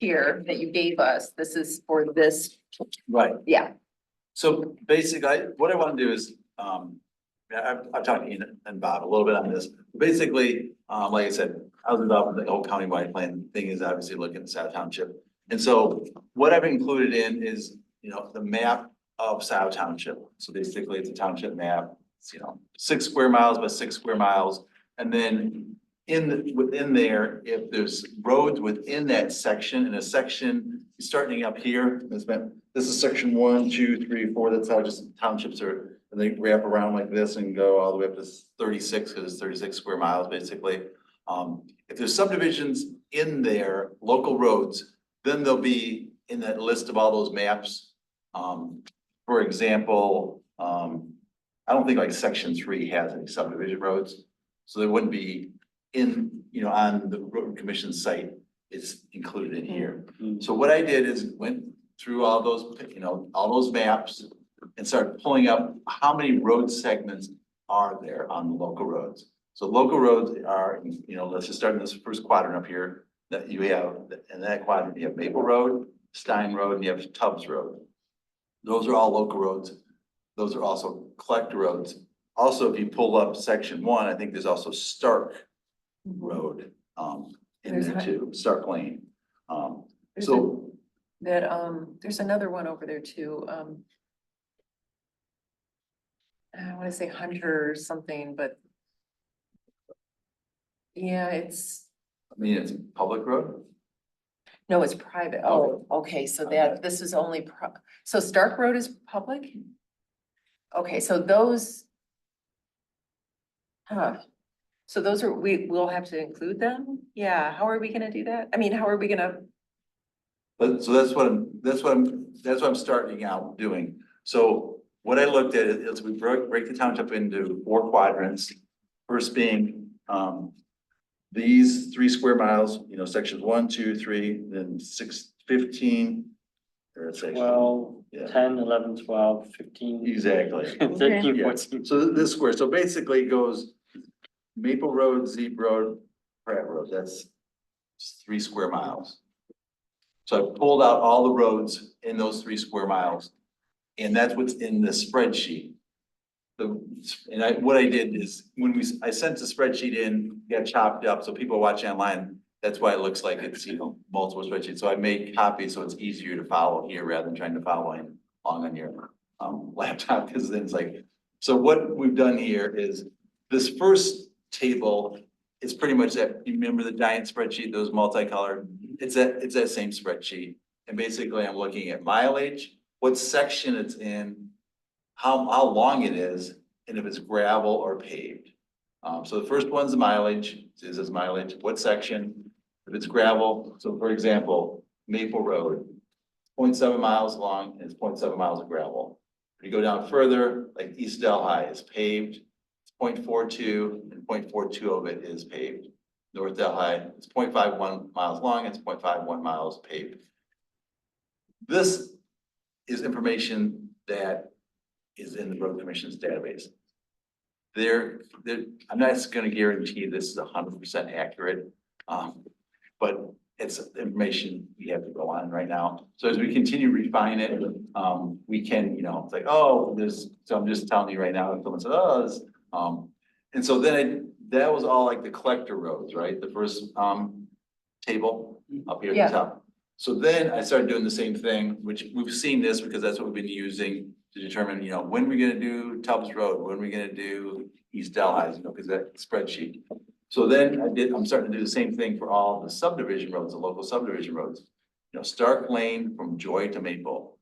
Here that you gave us, this is for this, Right. yeah, So basically, what I want to do is, I've talked to Ian and Bob a little bit on this. Basically, like I said, I was involved with the whole countywide plan thing is obviously looking at Scio Township. And so what I've included in is, the map of Scio Township. So basically it's a township map, it's, 6 square miles by 6 square miles. And then within there, if there's roads within that section, in a section, starting up here, this is section 1, 2, 3, 4, that's how just townships are, and they wrap around like this and go all the way up to 36, because it's 36 square miles, basically. If there's subdivisions in there, local roads, then they'll be in that list of all those maps. For example, I don't think like section 3 has any subdivision roads, so they wouldn't be in, on the road commission site, it's included in here. So what I did is went through all those, all those maps and started pulling up how many road segments are there on the local roads. So local roads are, let's just start in this first quadrant up here that you have, in that quadrant, you have Maple Road, Stein Road, and you have Tubbs Road. Those are all local roads. Those are also collector roads. Also, if you pull up section 1, I think there's also Stark Road, in there too, Stark Lane. There's So, there's another one over there too. I wanna say Hunter or something, but. Yeah, it's, I mean, it's a public road. No, it's private. Oh, okay, so that, this is only so Stark Road is public? Okay, so those. Huh, so those are, we will have to include them? Yeah, how are we gonna do that? I mean, how are we gonna? But, so that's what I'm starting out doing. So what I looked at is we break the township into 4 quadrants. First being, these 3 square miles, you know, sections 1, 2, 3, then 6, 15. Or it's actually, 12, yeah. 10, 11, 12, 15. Exactly. 13, Yeah. 14. So this square, so basically it goes Maple Road, Zeep Road, Pratt Road, that's 3 square miles. So I pulled out all the roads in those 3 square miles, and that's what's in the spreadsheet. What I did is, I sent the spreadsheet in, got chopped up, so people watching online, that's why it looks like it's, you know, multiple spreadsheets. So I made copies, so it's easier to follow here rather than trying to follow along on your laptop, because then it's like, so what we've done here is, this first table is pretty much that, you remember the giant spreadsheet, those multicolored? It's that same spreadsheet. And basically I'm looking at mileage, what section it's in, how long it is, and if it's gravel or paved. So the first one's the mileage, it says mileage, what section, if it's gravel, so for example, Maple Road, 0.7 miles long, and it's 0.7 miles of gravel. If you go down further, like East Delhi is paved, it's 0.42, and 0.42 of it is paved. North Delhi, it's 0.51 miles long, it's 0.51 miles paved. This is information that is in the road commission's database. I'm not gonna guarantee this is 100% accurate, but it's information we have to go on right now. So as we continue to refine it, we can, you know, it's like, oh, so I'm just telling you right now, if someone said, oh, this, and so then that was all like the collector roads, right? The first, table up here at Yeah. the top. So then I started doing the same thing, which we've seen this because that's what we've been using to determine, you know, when we're gonna do Tubbs Road, when we're gonna do East Delhi, you know, because that spreadsheet. So then I'm starting to do the same thing for all the subdivision roads, the local subdivision roads. You know, Stark Lane from Joy to Maple.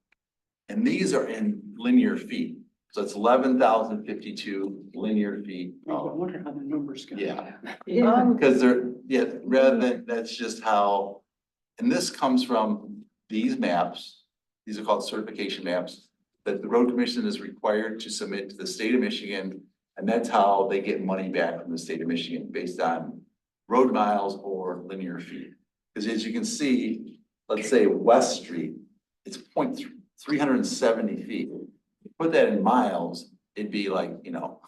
And these are in linear feet. So it's 11,052 linear feet. I wonder how the numbers go. Yeah. Yeah. Because rather than, that's just how, and this comes from these maps. These are called certification maps that the road commission is required to submit to the state of Michigan. And that's how they get money back from the state of Michigan based on road miles or linear feet. Because as you can see, let's say West Street, it's 370 feet. Put that in miles, it'd be like, you know,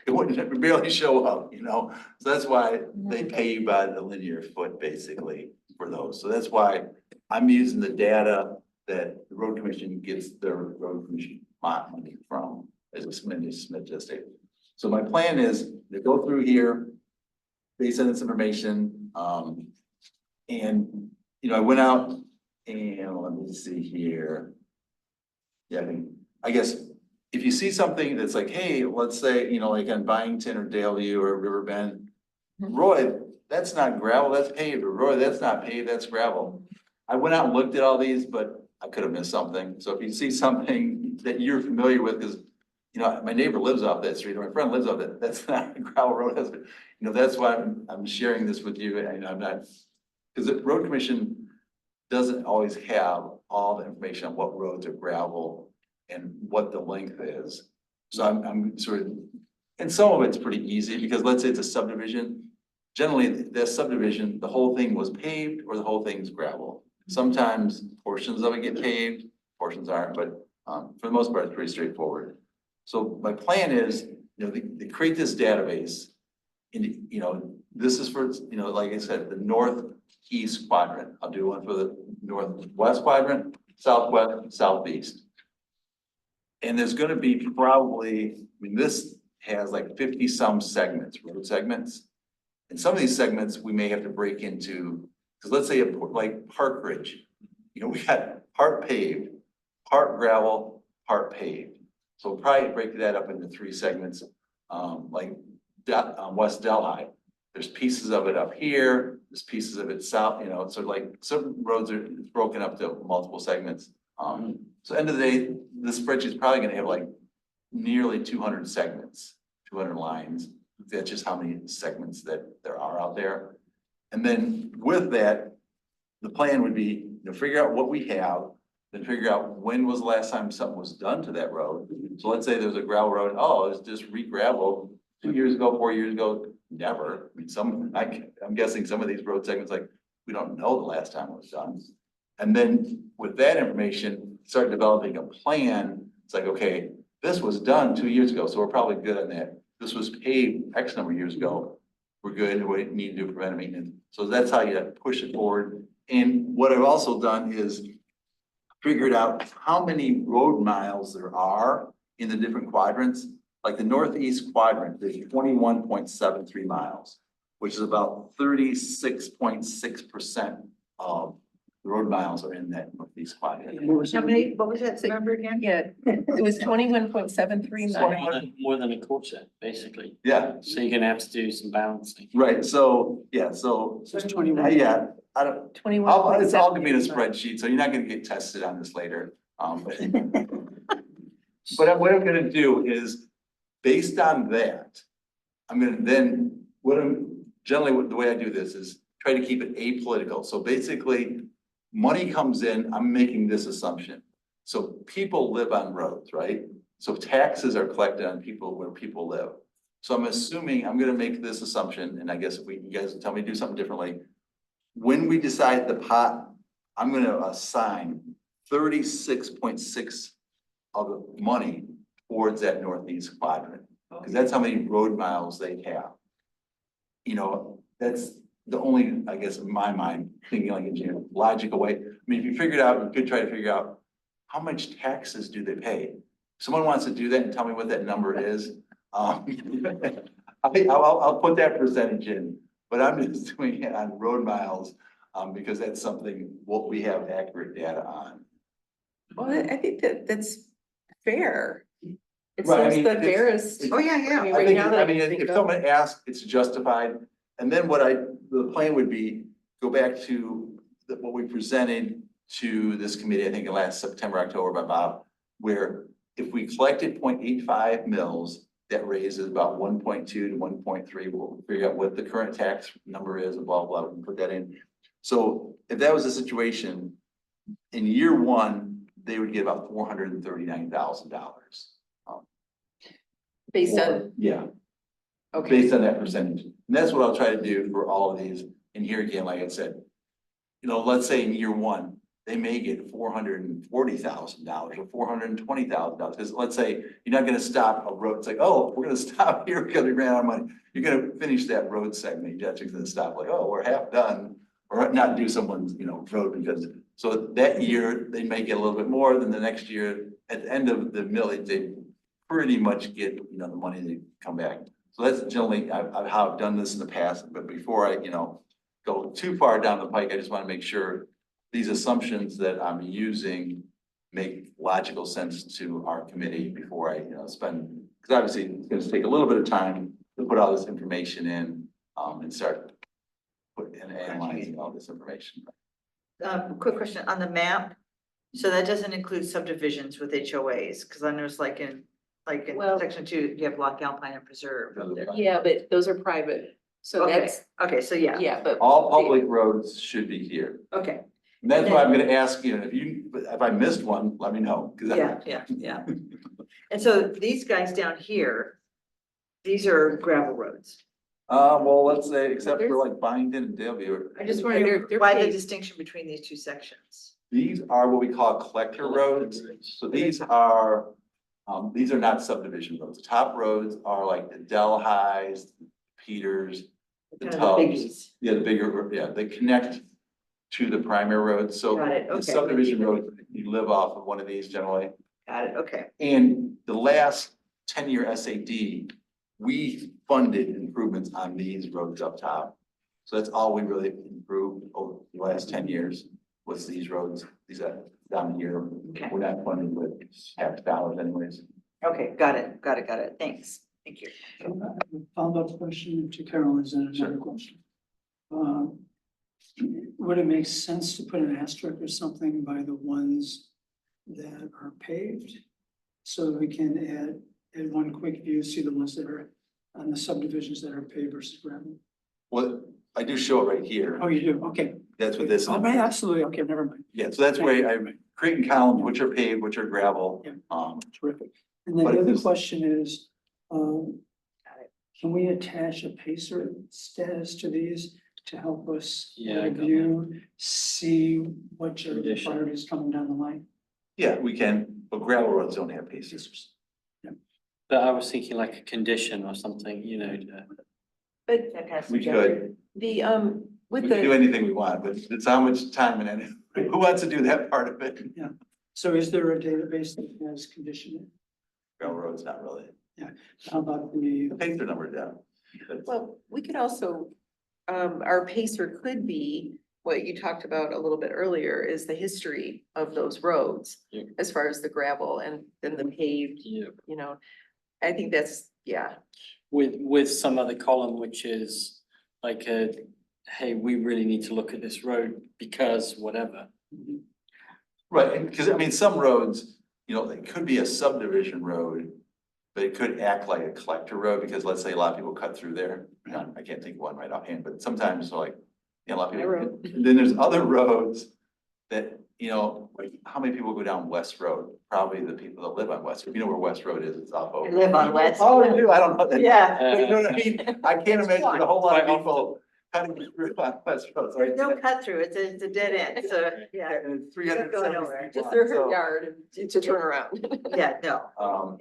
it wouldn't barely show up, you know? So that's why they pay you by the linear foot basically for those. So that's why I'm using the data that the road commission gets their road commission money from as a submit to the state. So my plan is to go through here, based on this information, and, you know, I went out and let me see here. Yeah, I guess if you see something that's like, hey, let's say, you know, like on Byington or Daleview or Riverbend, Roy, that's not gravel, that's paved, or Roy, that's not paved, that's gravel. I went out and looked at all these, but I could have missed something. So if you see something that you're familiar with, because, you know, my neighbor lives off that street, or my friend lives off that, that's not a gravel road, you know, that's why I'm sharing this with you, and I'm not, because the road commission doesn't always have all the information on what roads are gravel and what the length is. So I'm sort of, and some of it's pretty easy, because let's say it's a subdivision. Generally, that subdivision, the whole thing was paved or the whole thing's gravel. Sometimes portions of it get paved, portions aren't, but for the most part, it's pretty straightforward. So my plan is, you know, to create this database. And, you know, this is for, you know, like I said, the northeast quadrant. I'll do one for the northwest quadrant, southwest, southeast. And there's gonna be probably, I mean, this has like 50 some segments, road segments. And some of these segments we may have to break into, because let's say like Park Ridge, you know, we got part paved, part gravel, part paved. So we'll probably break that up into 3 segments, like West Delhi. there's pieces of it up here, there's pieces of it south, you know, so like some roads are broken up to multiple segments. So end of the day, this spreadsheet's probably gonna have like nearly 200 segments, 200 lines. That's just how many segments that there are out there. And then with that, the plan would be, you know, figure out what we have, then figure out when was the last time something was done to that road. So let's say there's a gravel road, oh, it was just re-gravelled 2 years ago, 4 years ago, never. I mean, I'm guessing some of these road segments, like, we don't know the last time it was done. And then with that information, start developing a plan. It's like, okay, this was done 2 years ago, so we're probably good on that. This was paved X number of years ago. We're good, we need to do preventive maintenance. So that's how you push it forward. And what I've also done is figured out how many road miles there are in the different quadrants. Like the northeast quadrant, there's 21.73 miles, which is about 36.6% of the road miles are in that northeast quadrant. How many, what was that number again? Yeah, it was 21.73 miles. More than a quarter, basically. Yeah, So you're gonna have to do some balancing. right, so, yeah, so, So it's 21. yeah, I don't, 21. it's all gonna be in a spreadsheet, so you're not gonna get tested on this later. But what I'm gonna do is, based on that, I'm gonna then, generally, the way I do this is try to keep it apolitical. So basically, money comes in, I'm making this assumption. So people live on roads, right? So taxes are collected on people where people live. So I'm assuming, I'm gonna make this assumption, and I guess if you guys can tell me to do something differently. When we decide the pot, I'm gonna assign 36.6 of the money towards that northeast quadrant. Because that's how many road miles they have. You know, that's the only, I guess, in my mind, thinking like a logical way. I mean, if you figure it out, you could try to figure out how much taxes do they pay? If someone wants to do that and tell me what that number is. I'll put that percentage in, but I'm just doing it on road miles, because that's something what we have accurate data on. Well, I think that's fair. It Right, I seems mean, the fairest. Oh, yeah, yeah. mean, I right think, now that I mean, think if of- someone asks, it's justified. And then the plan would be, go back to what we presented to this committee, I think in last September, October by Bob, where if we collected 0.85 mils, that raises about 1.2 to 1.3. We'll figure out what the current tax number is and blah, blah, we can put that in. So if that was the situation, in year one, they would get about $439,000. Based on, Yeah. okay, Based on that percentage. And that's what I'll try to do for all of these. And here again, like I said, you know, let's say in year one, they may get $440,000 or $420,000. Because let's say you're not gonna stop a road. It's like, oh, we're gonna stop here because we ran out of money. You're gonna finish that road segment. You're just gonna stop like, oh, we're half done. Or not do someone's, you know, road because, so that year, they may get a little bit more than the next year. At the end of the millage, they pretty much get, you know, the money they come back. So that's generally how I've done this in the past, but before I, you know, go too far down the pike, I just want to make sure these assumptions that I'm using make logical sense to our committee before I, you know, spend, because obviously it's going to take a little bit of time to put all this information in, and start analyzing all this information. Quick question on the map. So that doesn't include subdivisions with HOAs, because I noticed like in Well- section 2, you have Lock Alpine and Preserve up there. yeah, but those are private, so Okay, that's, okay, so yeah, yeah, but. All public roads should be here. okay, And that's why I'm gonna ask you, and if I missed one, let me know. 'Cause yeah. And so these guys down here, these are gravel roads. Well, let's say, except for like Byington and Daleview, I just They're- wonder they're why the paved. distinction between these two sections. these are what we call collector roads. So these are not subdivision roads. The top roads are like the Delhis, Peters, the Kind of the Tubbs. biggies. Yeah, the bigger, yeah, they connect to the primary roads. So Got it, the okay. subdivision road, you live off of one of these generally. Got it, okay. And the last 10-year SAD, we funded improvements on these roads up top. So that's all we really improved over the last 10 years was these roads, these are down here. Okay. We're not funded with tax dollars anyways. Okay, got it, thanks. Thank you. Follow-up question to Carolyn's and another question. Would it make sense to put an asterisk or something by the ones that are paved? So that we can add, in one quick view, see the ones that are on the subdivisions that are paved versus gravel? Well, I do show it right here. Oh, you do, okay. That's what this is. Oh, right, absolutely, okay, never mind, Yeah, so that's where I'm creating columns, which are paved, which are gravel. Yeah. Terrific. And then But the if other this- question is, can we attach a pacer status to these to help us Yeah, I got review, see what your Condition. priorities coming down the line? Yeah, we can, but gravel roads don't have pacers. But I was thinking like a condition or something, you know, But That has to We be- could, the, we with can do the, anything we want, but it's how much time and energy, who wants to do that part of it? So is there a database that has conditioning? Gravel roads, not really. How about the, The pacer number down. well, we could also, our pacer could be what you talked about a little bit earlier is the history of those roads. Yeah. As far as the gravel and then the paved, yeah. you know, I think that's, yeah, With some other column, which is like a, hey, we really need to look at this road because whatever. Right, because I mean, some roads, you know, they could be a subdivision road, but it could act like a collector road, because let's say a lot of people cut through there. I can't think of one right offhand, but sometimes like, you know, a lot of My people. road. And then there's other roads that, you know, like, how many people go down West Road? Probably the people that live on West Road. You know where West Road is, it's off I over. live on West. Oh, you do? I don't know that. Yeah. But you know what I mean? I can't imagine a whole lot of Quite people cutting through on West Road. So There's no cut through, it's a dead end, so, yeah, And it's 370 nowhere. just feet their wide, so, yard to turn around. yeah, no.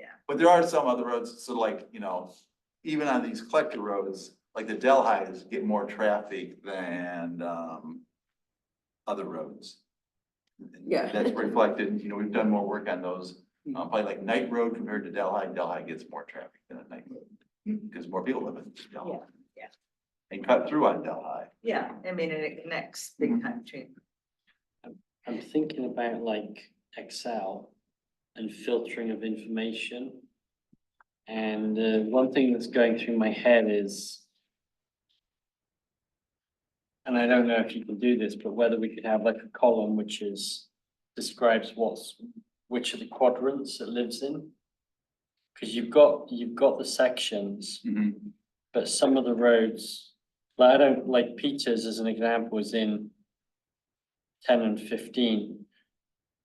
Yeah. But there are some other roads, so like, you know, even on these collector roads, like the Delhi's get more traffic than, other roads. Yeah. That's reflected, you know, we've done more work on those, probably like Night Road compared to Delhi gets more traffic than a Night Road. Because more people live in Delhi. Yeah, yeah. And cut through on Delhi. Yeah, I mean, and it connects big time between. I'm thinking about like Excel and filtering of information. And one thing that's going through my head is, and I don't know if you can do this, but whether we could have like a column which describes which of the quadrants it lives in. Because you've got the sections, but some of the roads, like I don't, like Peters as an example is in 10 and 15.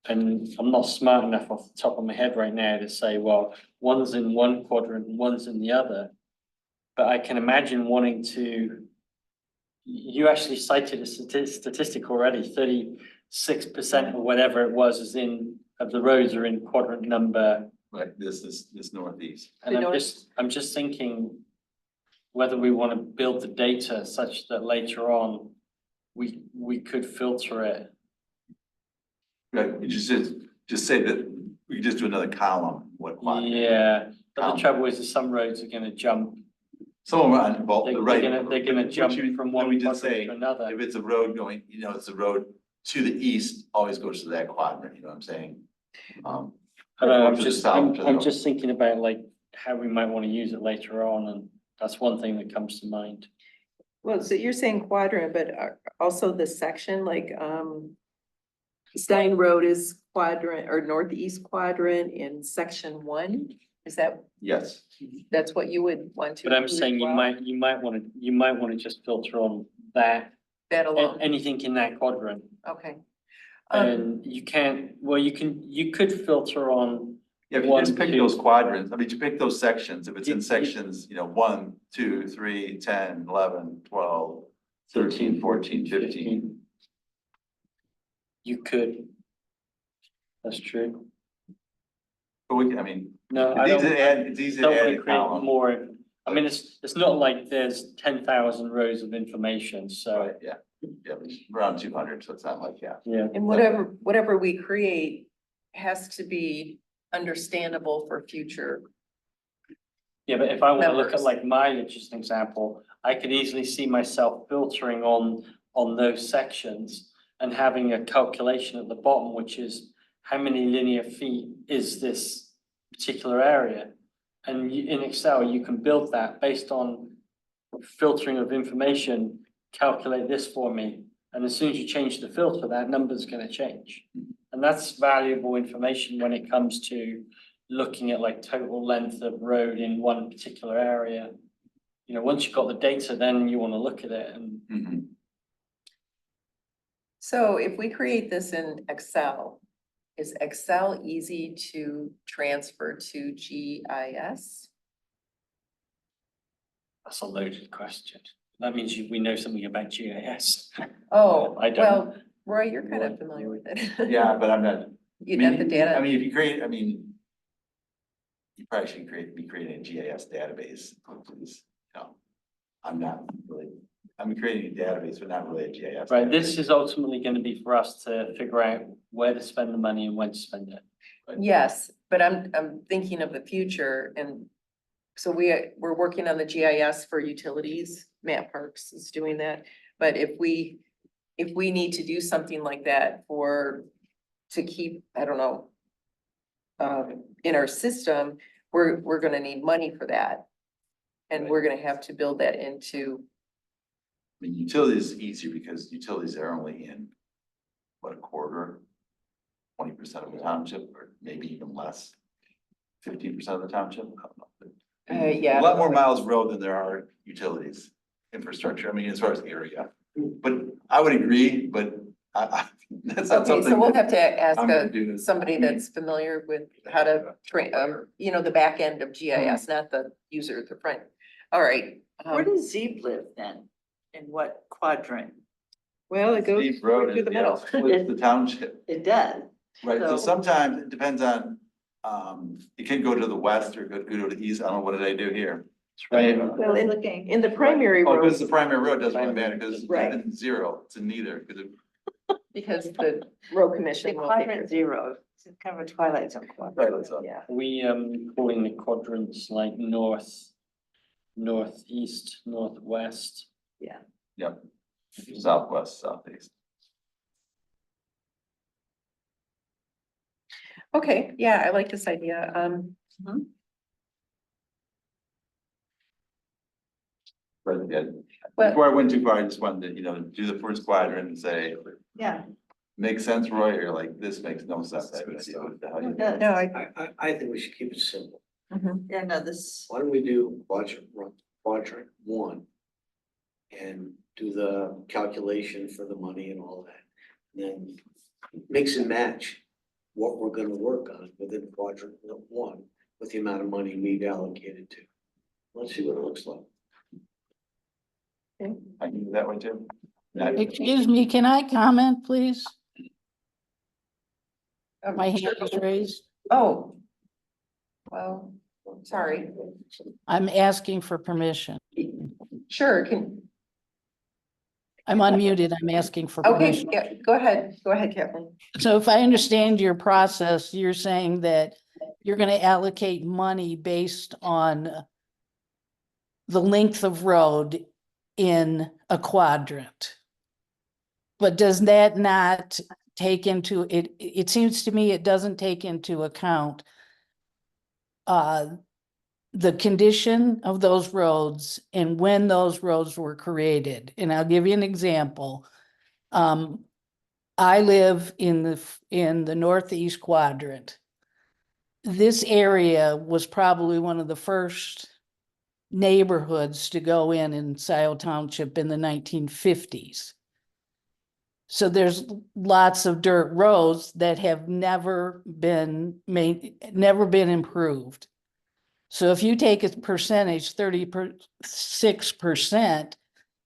And I'm not smart enough off the top of my head right now to say, well, one's in one quadrant and one's in the other. But I can imagine wanting to, you actually cited a statistic already, 36% or whatever it was of the roads are in quadrant number. Right, this northeast. And The I'm just thinking whether we want to build the data such that later on we could filter it. Right, you just say that, we could just do another column, what quadrant. Yeah, but the Column. trouble is that some roads are gonna jump. Some of them are on both, They're the right. gonna jump What you- from what one we just quadrant say, to another. if it's a road going, you know, it's a road to the east, always goes to that quadrant, you know what I'm saying? I don't know, or to the south, to the I'm north. just thinking about like how we might want to use it later on, and that's one thing that comes to mind. Well, so you're saying quadrant, but also the section, like, Stein Road is quadrant or northeast quadrant in section 1? Is Yes, that's what you would want to? But I'm include saying as you well? might want to just filter on that, That alone, anything in that quadrant. okay. And you can't, well, you could filter on, yeah, if you One, just pick two. those quadrants, I mean, you pick those sections, if it's in You- sections, you know, 1, 2, 3, 10, 11, 12, 13, 14, 15. You could. That's true. But we, I mean, No, I it's don't. easy to add, it's easy to Don't add want a to create column. more, I mean, it's not like there's 10,000 rows of information, so, Right, yeah, around 200, so it's not like, yeah. yeah. And whatever we create has to be understandable for future. Yeah, but if I want to look at Members. like mileage as an example, I could easily see myself filtering on those sections and having a calculation at the bottom, which is how many linear feet is this particular area? And in Excel, you can build that based on filtering of information, calculate this for me. And as soon as you change the filter, that number's gonna change. And that's valuable information when it comes to looking at like total length of road in one particular area. You know, once you've got the data, then you wanna look at it and Mhm. So if we create this in Excel, is Excel easy to transfer to GIS? that's a loaded question. That means we know something about GIS. Oh, I don't. well, Roy, you're kind of familiar with it. Yeah, but I'm not. You got the data. I mean, if you create, I mean, you probably should be creating a GIS database, please, you know. I'm not really, I'm creating a database, but not really a GIS. Right, database. this is ultimately gonna be for us to figure out where to spend the money and when to spend it. Yes, but I'm thinking of the future, and so we're working on the GIS for utilities. Matt Parks is doing that, but if we need to do something like that to keep, I don't know, in our system, we're gonna need money for that. And we're gonna have to build that into, I mean, utilities is easier because utilities are only in, what, a quarter? 20% of the township, or maybe even less, 15% of the township, I don't know. yeah. A lot more miles of road than there are utilities, infrastructure, I mean, as far as area. But I would agree, but that's not Okay, something. so we'll that have to ask I'm gonna do. somebody that's familiar with how to train, you know, the back end of GIS, not the user at the front. All right. Where does Zeeb live then? In what quadrant? Well, it goes Deep road through is, the yeah, middle. splits the township, It does. right, so So- sometimes it depends on, it can go to the west or go to the east, I don't know, what did I do here? Right. Well, Looking. in the primary Oh, because roads, the primary road doesn't really matter, because Right. it's in zero, it's in neither, because because the road The commission will take quadrant it. zero, it's kind of a twilight zone quadrant. Yeah. We calling the quadrants like north, northeast, northwest. yep, southwest, southeast. Okay, yeah, I like this idea. But yeah, But before I went too far, I just wanted to, you know, do the first quadrant and say, Yeah. makes sense, Roy, or like, this makes no sense. I would see what the hell you- It does. no, I, I think we should keep it simple. mhm. Yeah, no, this, Why don't we do quadrant one? And do the calculation for the money and all that. And then mix and match what we're gonna work on within quadrant one with the amount of money we've allocated to. Let's see what it looks like. I can do that way too. Yeah. Excuse me, can I comment, please? My hand Sure. is raised. Oh. Well, sorry. I'm asking for permission. Sure, I'm unmuted. I'm asking for okay, permission. yeah, go ahead, Kathleen. So if I understand your process, you're saying that you're gonna allocate money based on the length of road in a quadrant. But does that not take into it? It seems to me it doesn't take into account the condition of those roads and when those roads were created. And I'll give you an example. I live in the northeast quadrant. This area was probably one of the first neighborhoods to go in Scio Township in the 1950s. So there's lots of dirt roads that have never been improved. So if you take a percentage, 36%,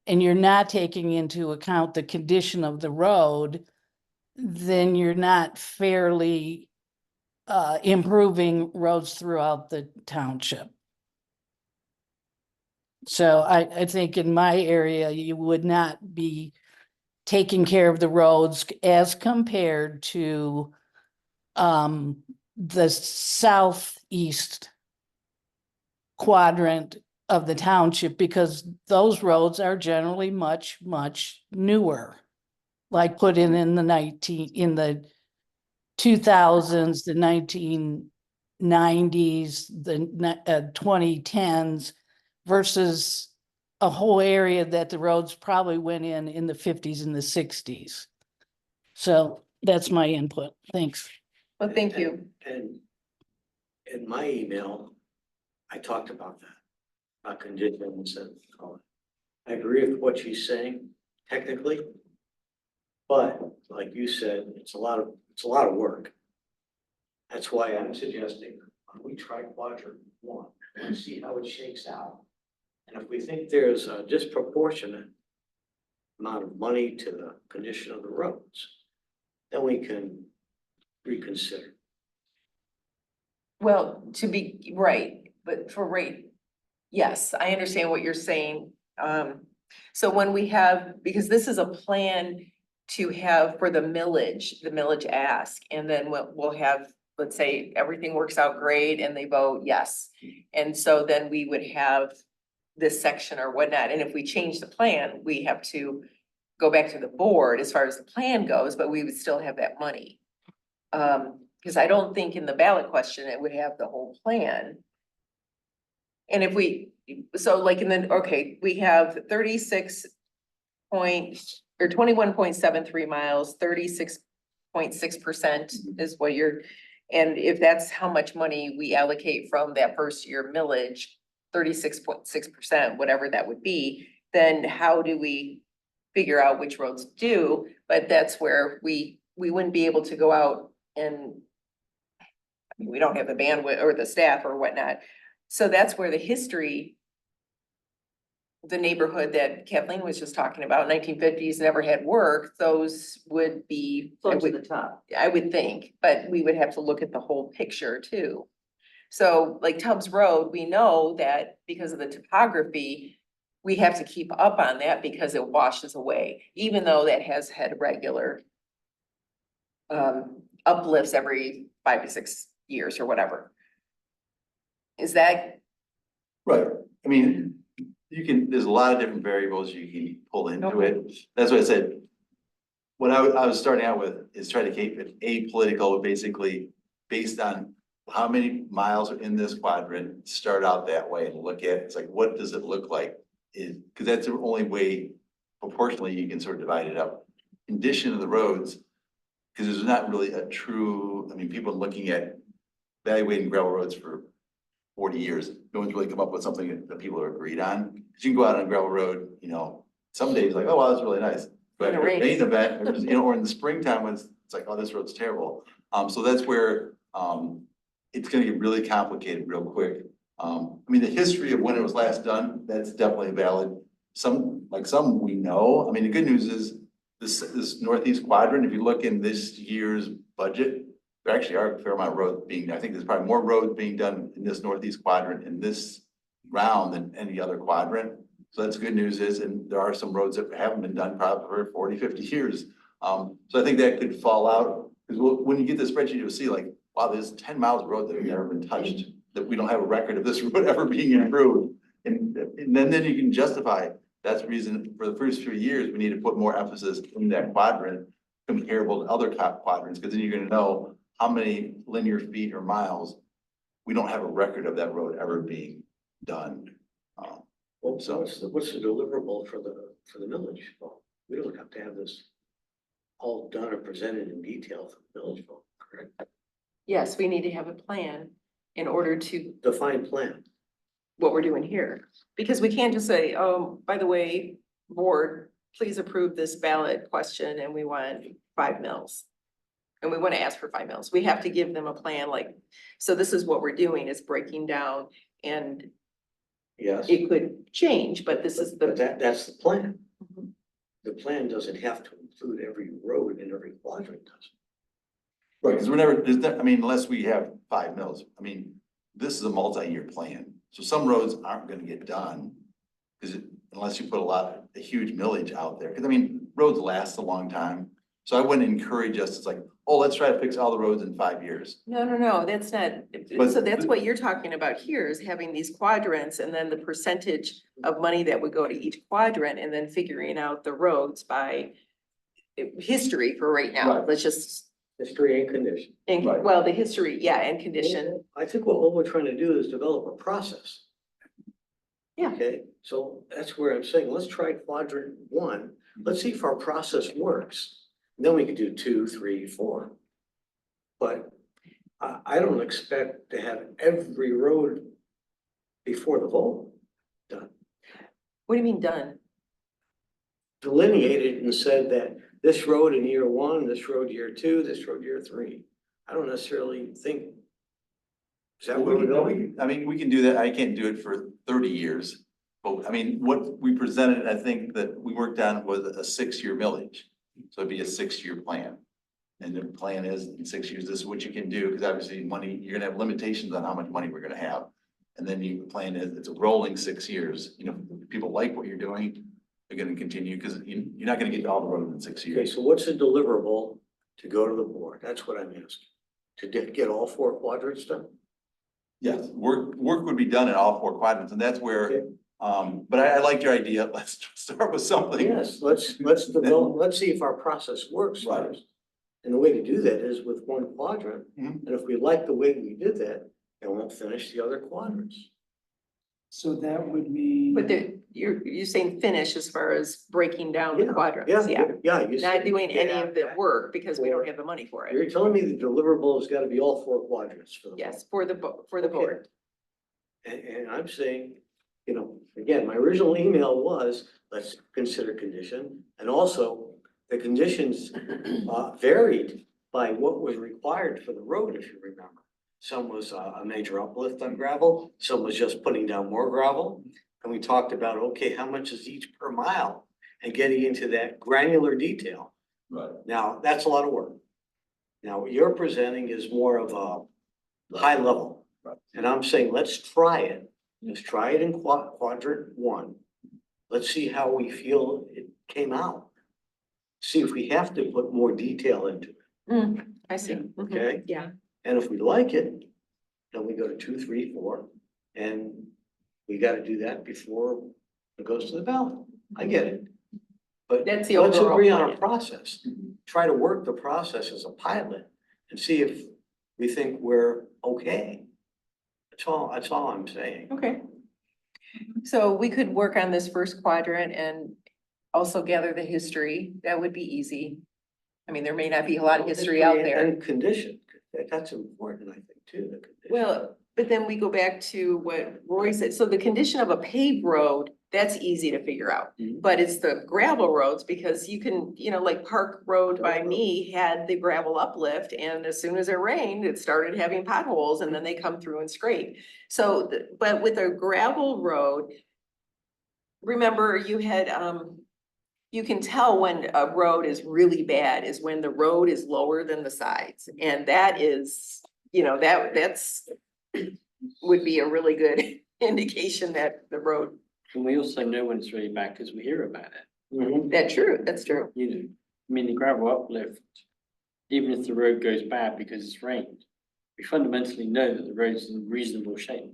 and you're not taking into account the condition of the road, then you're not fairly improving roads throughout the township. So I think in my area, you would not be taking care of the roads as compared to the southeast quadrant of the township, because those roads are generally much, much newer. Like put in the 2000s, the nineties, the 2010s versus a whole area that the roads probably went in the fifties and the sixties. So that's my input. Thanks. Well, thank you. And in my email, I talked about that, about conditions and all. I agree with what she's saying technically. But like you said, it's a lot of work. That's why I'm suggesting we try quadrant one and see how it shakes out. And if we think there's a disproportionate amount of money to the condition of the roads, then we can reconsider. Well, to be right, but for rate, yes, I understand what you're saying. So when we have, because this is a plan to have for the millage ask, and then we'll have, let's say, everything works out great and they vote yes. And so then we would have this section or whatnot, and if we change the plan, we have to go back to the board as far as the plan goes, but we would still have that money. Because I don't think in the ballot question, it would have the whole plan. And if we, so like in the, okay, we have 21.73 miles, 36.6% is what you're, and if that's how much money we allocate from that first year millage, 36.6%, whatever that would be, then how do we figure out which roads do? But that's where we wouldn't be able to go out and I mean, we don't have the bandwidth or the staff or whatnot. So that's where the history, the neighborhood that Kathleen was just talking about, 1950s, never had work, those would be, Close to the top. I would think, but we would have to look at the whole picture too. So like Tubbs Road, we know that because of the topography, we have to keep up on that because it washes away, even though that has had regular uplifts every 5 to 6 years or whatever. Is that? Right, I mean, there's a lot of different variables you can pull into it. That's what I said. What I was starting out with is try to keep it apolitical, basically based on how many miles are in this quadrant, start out that way and look at, it's like, what does it look like? Because that's the only way proportionally you can sort of divide it up. Condition of the roads, because there's not really a true, I mean, people are looking at evaluating gravel roads for 40 years. No one's really come up with something that people are agreed on. Because you can go out on a gravel road, you know, some days like, oh, wow, that's really nice. But In a after a race. rain event, you know, or in the springtime when it's like, oh, this road's terrible. So that's where it's gonna get really complicated real quick. I mean, the history of when it was last done, that's definitely valid. Some we know. I mean, the good news is this northeast quadrant, if you look in this year's budget, there actually are a fair amount of roads being, I think there's probably more roads being done in this northeast quadrant in this round than any other quadrant. So that's good news is, and there are some roads that haven't been done probably for 40, 50 years. So I think that could fall out, because when you get the spreadsheet, you'll see like, wow, there's 10 miles of road that have never been touched, that we don't have a record of this road ever being improved. And then you can justify, that's the reason for the first few years, we need to put more emphasis in that quadrant comparable to other top quadrants, because then you're gonna know how many linear feet or miles, we don't have a record of that road ever being done. Well, so what's the deliverable for the millage? Well, we don't have to have this all done or presented in detail for the millage vote, correct? Yes, we need to have a plan in order to Define plan. what we're doing here. Because we can't just say, oh, by the way, board, please approve this ballot question and we want 5 mils. And we want to ask for 5 mils. We have to give them a plan like, so this is what we're doing, is breaking down, and Yes, it could change, but this is but the. that's the plan. Mhm. The plan doesn't have to include every road in every quadrant, does it? Right, because I mean, unless we have 5 mils, I mean, this is a multi-year plan. So some roads aren't gonna get done. Because unless you put a huge millage out there, because I mean, roads last a long time. So I wouldn't encourage us, it's like, oh, let's try to fix all the roads in 5 years. No, that's not, But- so that's what you're talking about here, is having these quadrants and then the percentage of money that would go to each quadrant and then figuring out the roads by history for right now. Right. Let's just History and condition. And, Right. well, the history, yeah, and condition. I think what we're trying to do is develop a process. Yeah. Okay, so that's where I'm saying, let's try quadrant one. Let's see if our process works. Then we can do 2, 3, 4. But I don't expect to have every road before the vote done. What do you mean done? Delineated and said that this road in year 1, this road year 2, this road year 3. I don't necessarily think. Is that where we're going? I mean, we can do that. I can't do it for 30 years. But I mean, what we presented, I think that we worked on was a 6-year millage. So it'd be a 6-year plan. And the plan is in 6 years, this is what you can do, because obviously money, you're gonna have limitations on how much money we're gonna have. And then the plan is, it's a rolling 6 years. You know, if people like what you're doing, they're gonna continue, because you're not gonna get to all the roads in 6 Okay, years. so what's a deliverable to go to the board? That's what I'm asking. To get all 4 quadrants done? Yes, work would be done in all 4 quadrants, and that's where, but I like your idea. Let's start with something. Yes, let's develop, let's see if our process works Right. first. And the way to do that is with 1 quadrant. Mhm. And if we like the way we did that, then we'll finish the other quadrants. So that would mean. But you're saying finish as far as breaking down the quadrants, yeah. Yeah. you Not said doing you any have of the that. work because we don't have the money for it. You're telling me the deliverable has got to be all 4 quadrants for the. Yes, for the Okay. board. And I'm saying, you know, again, my original email was, let's consider condition. And also, the conditions varied by what was required for the road, if you remember. Some was a major uplift on gravel, some was just putting down more gravel. And we talked about, okay, how much is each per mile? And getting into that granular detail. Right. Now, that's a lot of work. Now, what you're presenting is more of a high level. Right. And I'm saying, let's try it. Let's try it in quadrant 1. Let's see how we feel it came out. See if we have to put more detail into it, I see. Mhm. okay? Yeah, And if we like it, then we go to 2, 3, 4, and we gotta do that before it goes to the ballot. I get it. But That's the let's overall agree on a plan. process. Try to work the process as a pilot and see if we think we're okay. That's all I'm saying. okay. So we could work on this first quadrant and also gather the history. That would be easy. I mean, there may not be a lot of history out there. And condition, that's important, I think, too, the condition. Well, but then we go back to what Roy said. So the condition of a paved road, that's easy to figure out. Mhm. But it's the gravel roads because you can, you know, like Park Road by me had the gravel uplift and as soon as it rained, it started having potholes and then they come through and scrape. So, but with a gravel road, remember you had, you can tell when a road is really bad is when the road is lower than the sides. And that is, you know, that's would be a really good indication that the road, And we also know when it's really bad because we hear about it. Mhm. that's true. You know, I mean, the gravel uplift, even if the road goes bad because it's rained, we fundamentally know that the road's in reasonable shape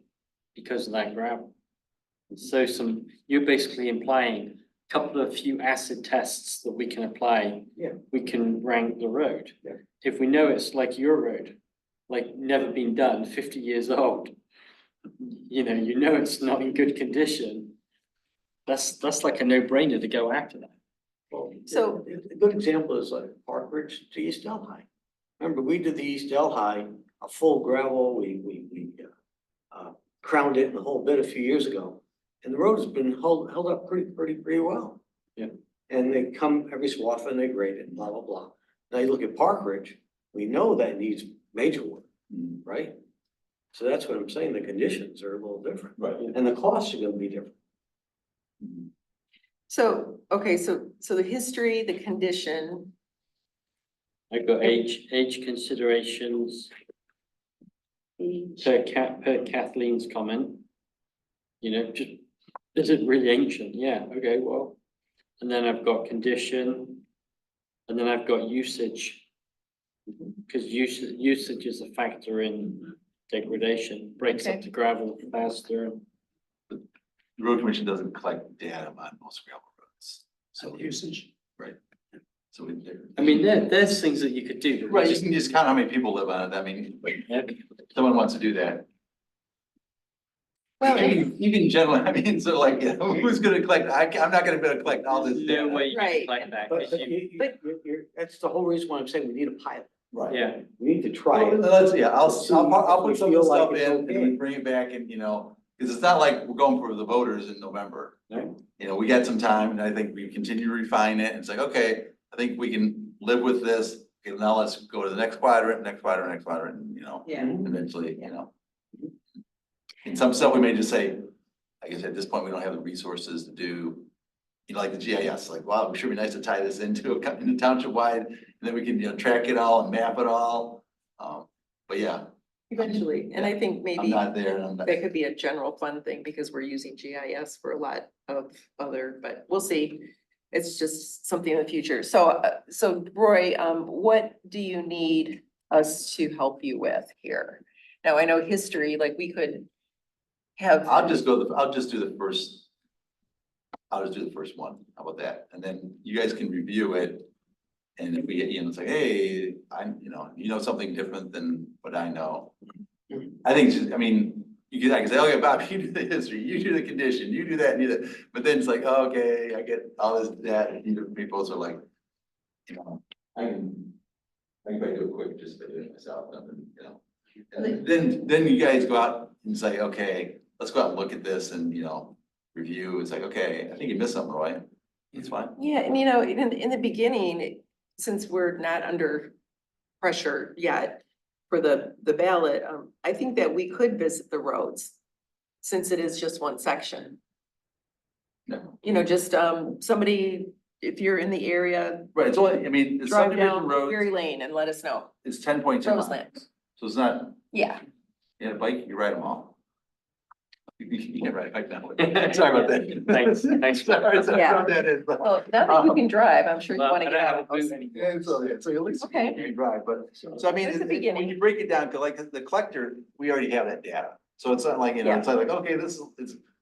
because of that gravel. And so you're basically implying a couple of few acid tests that we can apply. Yeah. We can rank the road. Yeah. If we know it's like your road, like never been done, 50 years old, you know it's not in good condition. That's like a no-brainer to go after that. Well, So- a good example is like Park Ridge to East Delhi. Remember, we did the East Delhi, a full gravel, we crowned it and a whole bit a few years ago. And the road has been held up pretty well. Yeah. And they come every so often, they grade it, blah, blah, blah. Now you look at Park Ridge, we know that needs major work, right? So that's what I'm saying, the conditions are a little different. Right. And the costs are gonna be different. So, okay, so the history, the condition, I've got age considerations per Kathleen's comment. You know, just, is it really ancient? Yeah, okay, well. And then I've got condition, and then I've got usage. Because usage is a factor in degradation, breaks up Okay. the gravel faster. The road commission doesn't collect data on most gravel roads. So Usage. so So we. I mean, there's things that you could do. but we Right, you can just count how many people live on it, I mean, like, Yeah. if someone wants to do that. Well, You can generally, I mean, so like, who's gonna collect, I'm not gonna be able to collect all this No data. way you Right. can like that, But, 'cause you, that's the whole reason why I'm saying we need a pilot. Right. yeah. We need to try Well, it. let's, yeah, I'll See I'll if we put some of the feel like stuff it's in and okay. we bring it back and, because it's not like we're going for the voters in November. Right. We got some time and I think we continue to refine it. It's like, okay, I think we can live with this. Okay, now let's go to the next quadrant, next quadrant, next quadrant, Yeah. eventually, And some stuff we may just say, I guess at this point, we don't have the resources to do, like the GIS, like, wow, it should be nice to tie this into into township wide, and then we can, track it all and map it all. But yeah, eventually, and I think I'm maybe not there and I'm not. that could be a general fund thing because we're using GIS for a lot of other, but we'll see. It's just something in the future. So Roy, what do you need us to help you with here? Now, I know history, like we could have. I'll just do the first. I'll just do the first one. How about that? And then you guys can review it. And if we get, it's like, hey, something different than what I know. I think, I I can say, okay, Bob, you do the history, you do the condition, you do that, and you do that. But then it's like, oh, okay, I get all this, that, and people are like, I can probably do it quick, just to do it myself, nothing, And then you guys go out and say, okay, let's go out and look at this and, review. It's like, okay, I think you missed something, Roy. It's fine. Yeah, and in the beginning, since we're not under pressure yet for the ballot, I think that we could visit the roads. Since it is just one section, No. just somebody, if you're in the area, Right, it's only, the drive subdivision down road Berry Lane and let us know. is 10.2 miles. Roseland, So it's not, yeah. you had a bike, you ride them all. You can ride a bike now. Sorry about that. Thanks. Sorry, Yeah. throw that in, but. Well, now that you can drive, I'm sure you Well, wanna I get don't have out. a of boot those. anymore. Yeah, so at least Okay. you can drive, but, so That's the when beginning. you break it down, 'cause like the collector, we already have that data. So it's not like, Yeah. it's not like, okay, but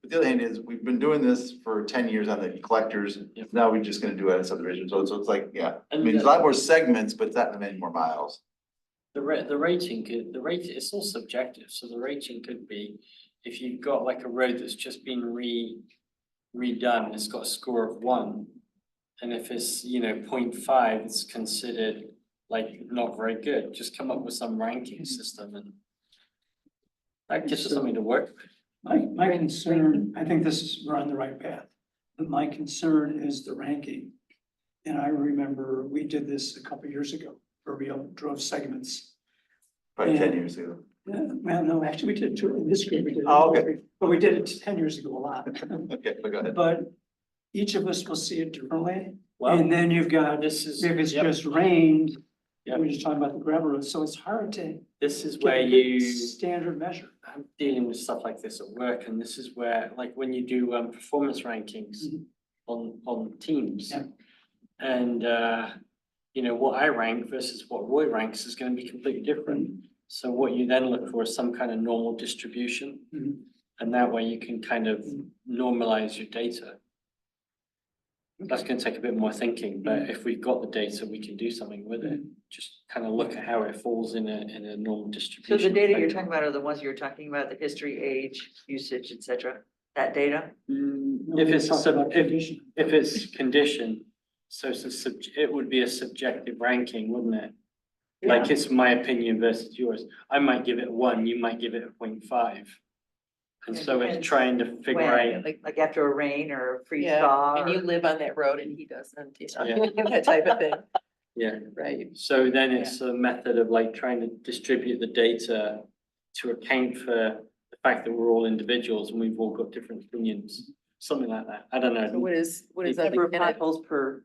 the other hand is, we've been doing this for 10 years on the collectors. Now we're just gonna do it on subdivision. So it's like, yeah, there's a lot more segments, but it's not many more miles. The rating it's all subjective, so the rating could be, if you've got like a road that's just been redone, it's got a score of 1. And if it's, 0.5, it's considered like not very good. Just come up with some ranking system and that gives us something to work with. My concern, I think we're on the right path, but my concern is the ranking. And I remember we did this a couple of years ago, where we all drove segments. Probably 10 Yeah. years ago. Well, no, actually, we did it in this group, we did it. Oh, okay. But we did it 10 years ago a lot. Okay, but go ahead. But each of us will see it differently. Well, And then you've got, this is, if it's yep, just rained, Yep. we're just talking about the gravel roads, so it's hard to this is get where a good you. standard measure. I'm dealing with stuff like this at work, and this is where, like, when you do performance rankings Mhm. on teams. Yeah. And what I rank versus what Roy ranks is gonna be completely different. So what you then look for is some kind of normal distribution. Mhm. And that way you can kind of normalize your data. That's gonna take a bit more thinking, but if we've got the data, we can do something with it. Just kind of look at how it falls in a normal So distribution. the data you're talking about are the ones you're talking about, the history, age, usage, et cetera, that data? If it's if it's condition, so it would be a subjective ranking, wouldn't it? Like it's my opinion versus yours. I might give it 1, you might give it a 0.5. And It so depends it's trying to figure When, out, like after a rain or a freeze Yeah, thaw? and you or- live on that road and he doesn't, Yeah. that type of thing, yeah. right? So then it's a method of like trying to distribute the data to account for the fact that we're all individuals and we've all got different opinions, something like that. I don't So know. what is Number of an potholes per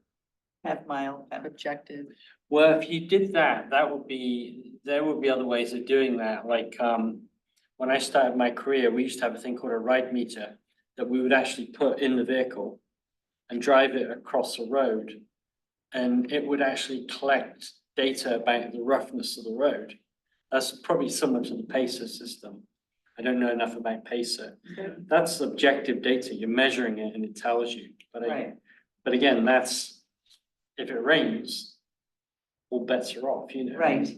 half mile. kind of. objective? Well, if you did that, there would be other ways of doing that, like, when I started my career, we used to have a thing called a ride meter that we would actually put in the vehicle and drive it across the road. And it would actually collect data about the roughness of the road. That's probably similar to the PACER system. I don't know enough about PACER. That's objective data. You're measuring it and it tells you. Right. But again, that's if it rains, all bets are off, you know. Right,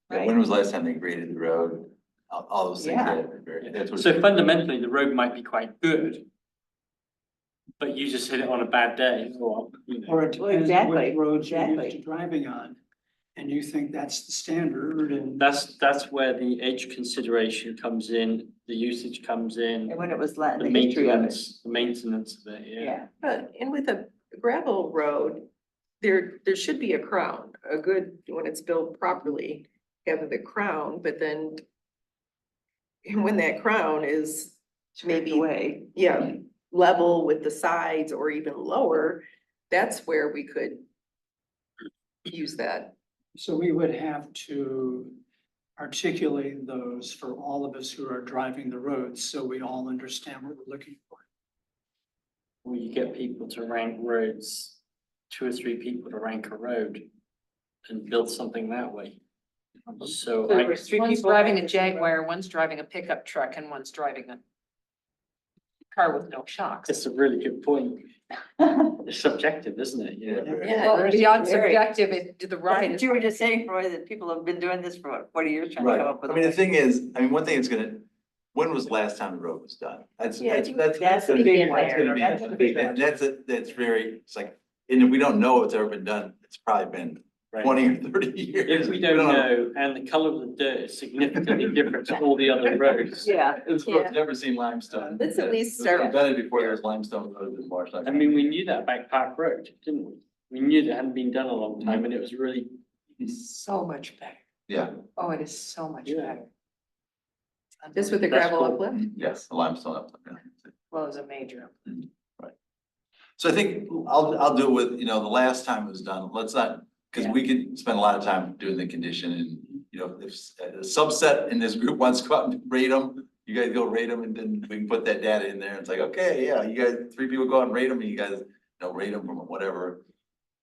right. When was the last time they graded the road? All those things. Yeah. That's what. So fundamentally, the road might be quite good, but you just hit it on a bad day, or, you know. Or it Well, depends exactly, which roads you're used to exactly. driving on. And you think that's the standard and. That's where the age consideration comes in, the usage comes in, And when it was the Latin, the history of it. maintenance of it, yeah. Yeah, But, and with a gravel road, there should be a crown, a good, when it's built properly, have the crown, but then and when that crown is maybe maybe, way. yeah, level with the sides or even lower, that's where we could use that. So we would have to articulate those for all of us who are driving the roads, so we all understand what we're looking for. Or you get people to rank roads, 2 or 3 people to rank a road and build something that way. So So I, there's 3 One's people driving a driving Jaguar, one's driving a pickup truck, and one's driving a car with no shocks. it's a really good point. It's subjective, isn't it? Yeah. Well, Very- beyond very. subjective, the ride is. You were just saying, Roy, that people have been doing this for what, 40 years trying to Right, come up with. I mean, the thing is, I mean, one thing it's gonna, when was the last time the road was done? That's Yeah, I think that's gonna the be- big one. that's gonna be- That's the big one. That's very, it's like, and if we don't know what's ever been done, it's probably been Right. 20 or 30 years. If we don't know, and the color of the dirt is significantly different to all the other roads. Yeah, It's Yeah. never seen limestone. Let's at least It was start. invented before there was limestone roads in Marshall. I mean, we knew that about Park Road, didn't we? We knew that hadn't been done a long time and it was really, So much better. Yeah, Oh, it is so much Yeah. better. Just with the That's gravel cool. uplift? yes, the limestone up there. Well, it's a major. So I think I'll do it with, you know, the last time it was done, let's not, because we could spend a lot of time doing the condition and, you know, if a subset in this group wants to go out and rate them, you guys go rate them and then we can put that data in there. It's like, okay, yeah, you guys, 3 people go out and rate them and you guys, you know, rate them from whatever,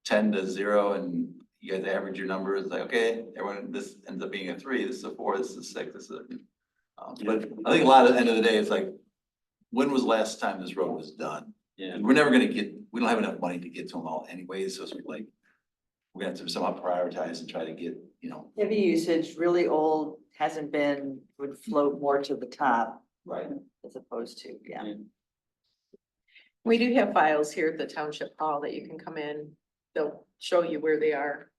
10 to 0 and you guys average your numbers, like, okay, everyone, this ends up being a 3, this is a 4, this is a 6, this is a. But I think a lot of the end of the day, it's like, when was the last time this road was done? yeah. We're never gonna get, we don't have enough money to get to them all anyways, so it's like, we're gonna have to somehow prioritize and try to get, you know. heavy usage, really old, hasn't been, would float more to the top Right. as opposed to, yeah. We do have files here at the township hall that you can come in. They'll show you where they are.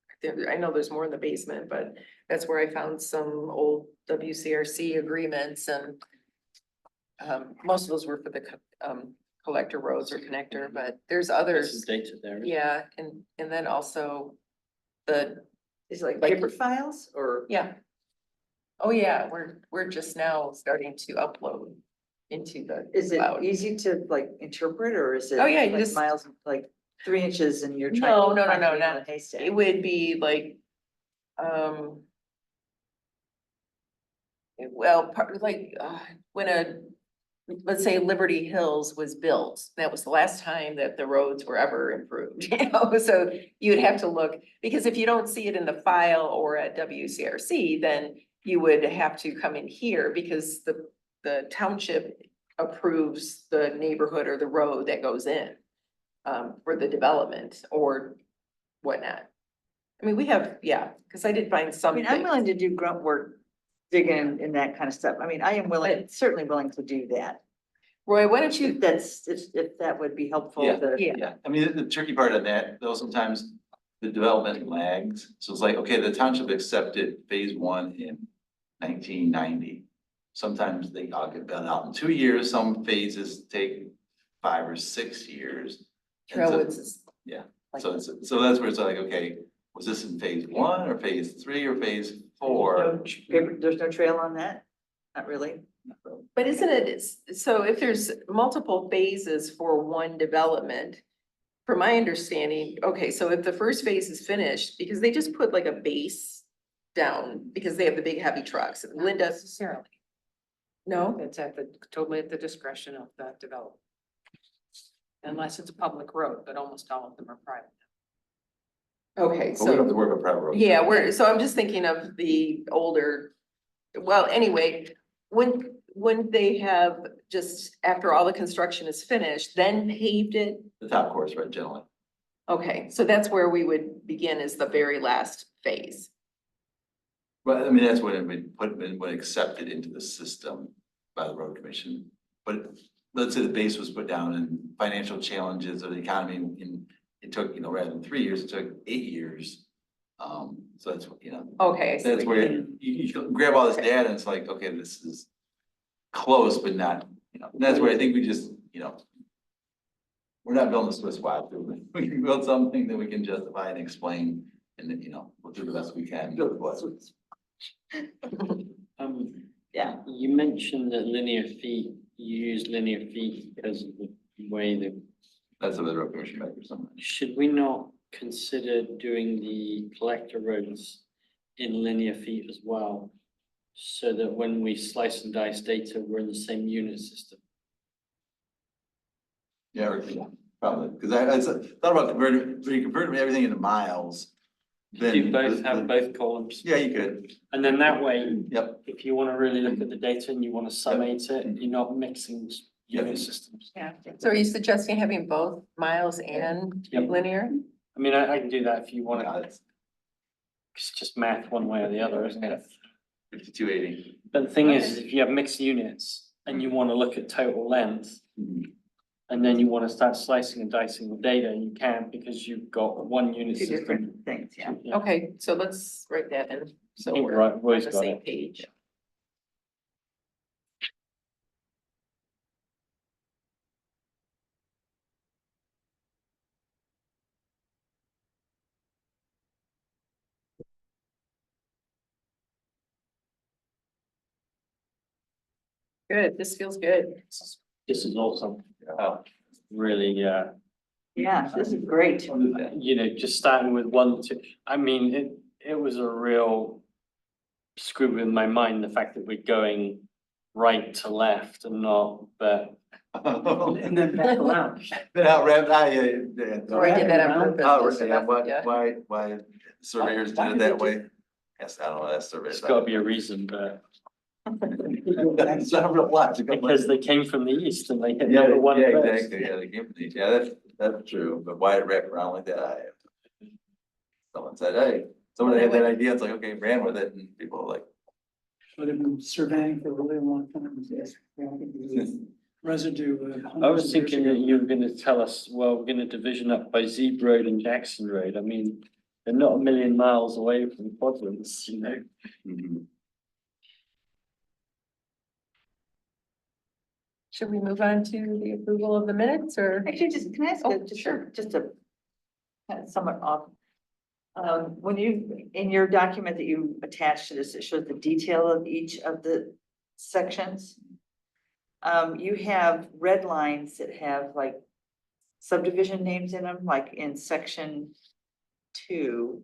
I know there's more in the basement, but that's where I found some old WCRC agreements and most of those were for the collector roads or connector, but there's There's others. some data there. Yeah, and then also the, Is it like Like- paper files or? yeah. Oh, yeah, we're just now starting to upload into the Is it cloud. easy to like interpret or is it? Oh, yeah, you like just- miles, like 3 inches and you're trying. No, to no, no, find no, needle in not- a haystack? It would be like, well, like, when let's say Liberty Hills was built, that was the last time that the roads were ever improved, you know, so you'd have to look, because if you don't see it in the file or at WCRC, then you would have to come in here because the township approves the neighborhood or the road that goes in for the development or whatnot. I mean, we have, yeah, because I did find I some mean, I'm things. willing to do grunt work, digging in that kind of stuff. I mean, I am willing, certainly willing to do that. Roy, why don't you, If that would be helpful Yeah. to. yeah, Yeah, I mean, the tricky part of that, though, sometimes the development lags. So it's like, okay, the township accepted phase 1 in 1990. Sometimes they all get built out in 2 years, some phases take 5 or 6 years. And so- Trailwoods is. Yeah, like- so that's where it's like, okay, was this in phase 1 or phase 3 or phase 4? No paper, there's no trail on that? Not really? But isn't it, so if there's multiple phases for one development, from my understanding, okay, so if the first phase is finished, because they just put like a base down, because they have the big heavy trucks, Not Linda, necessarily. no? It's totally at the discretion of the developer. Unless it's a public road, but almost all of them are private. Okay, But we don't have so, to work on private roads. yeah, so I'm just thinking of the older, well, anyway, when they have just, after all the construction is finished, then paved it, The top course, right, generally. Okay, so that's where we would begin is the very last phase. But I mean, that's when it would put, when accepted into the system by the road commission. But let's say the base was put down and financial challenges of the economy and it took, rather than 3 years, it took 8 years. So that's, Okay. I see that's what where you mean. you grab all this data and it's like, okay, this is close, but not, and that's where I think we just, we're not building a Swiss watch. We can build something that we can justify and explain and then, we'll do the best we can. Yeah. You mentioned that linear feet, you use linear feet because of the way that, That's what the road commission might or something. should we not consider doing the collector roads in linear feet as well? So that when we slice and dice data, we're in the same unit system. Yeah, probably, because I thought about converting, when you convert everything into miles. Then You both have both columns, Yeah, you could, and then that way, yep, if you want to really look at the data and you want to summate it, you're not mixing unit systems. Yeah. So are you suggesting having both miles and Yep. linear? I mean, I can do that if you want yeah, to, it's it's just math one way or the other, isn't it? 5280. But the thing is, if you have mixed units and you want to look at total length, and then you want to start slicing and dicing the data, you can't because you've got one unit Two system. different things, yeah. Yeah. Okay, so let's write that in. So think we're Roy- on Roy's the got same it. page. Good, this feels good. This is awesome. Really, Yeah, this is great. just starting with 1, 2, I mean, it was a real screw in my mind, the fact that we're going right to left and not, but And then back around. Now, Or I did that on purpose. Oh, so yeah, that's- why surveyors did it that way? Yes, I don't know, that's surveyors. there's gotta be a reason, but That's not real logical. because they came from the east and they hit Yeah, number one yeah, first. exactly, yeah, they came from these, yeah, that's true, but why it wrapped around like that? Someone said, hey, someone had that idea, it's like, okay, ran with it, and people are like. Would have been surveying for a really long time. Yes. Residue. I was thinking that you were gonna tell us, well, we're gonna division up by Zebra Road and Jackson Road. I mean, they're not a million miles away from quadrants, Should we move on to the approval of the minutes or? Actually, can I ask Oh, just sure. just a kind of somewhat off. When in your document that you attached to this, it shows the detail of each of the sections. You have red lines that have like subdivision names in them, like in section 2.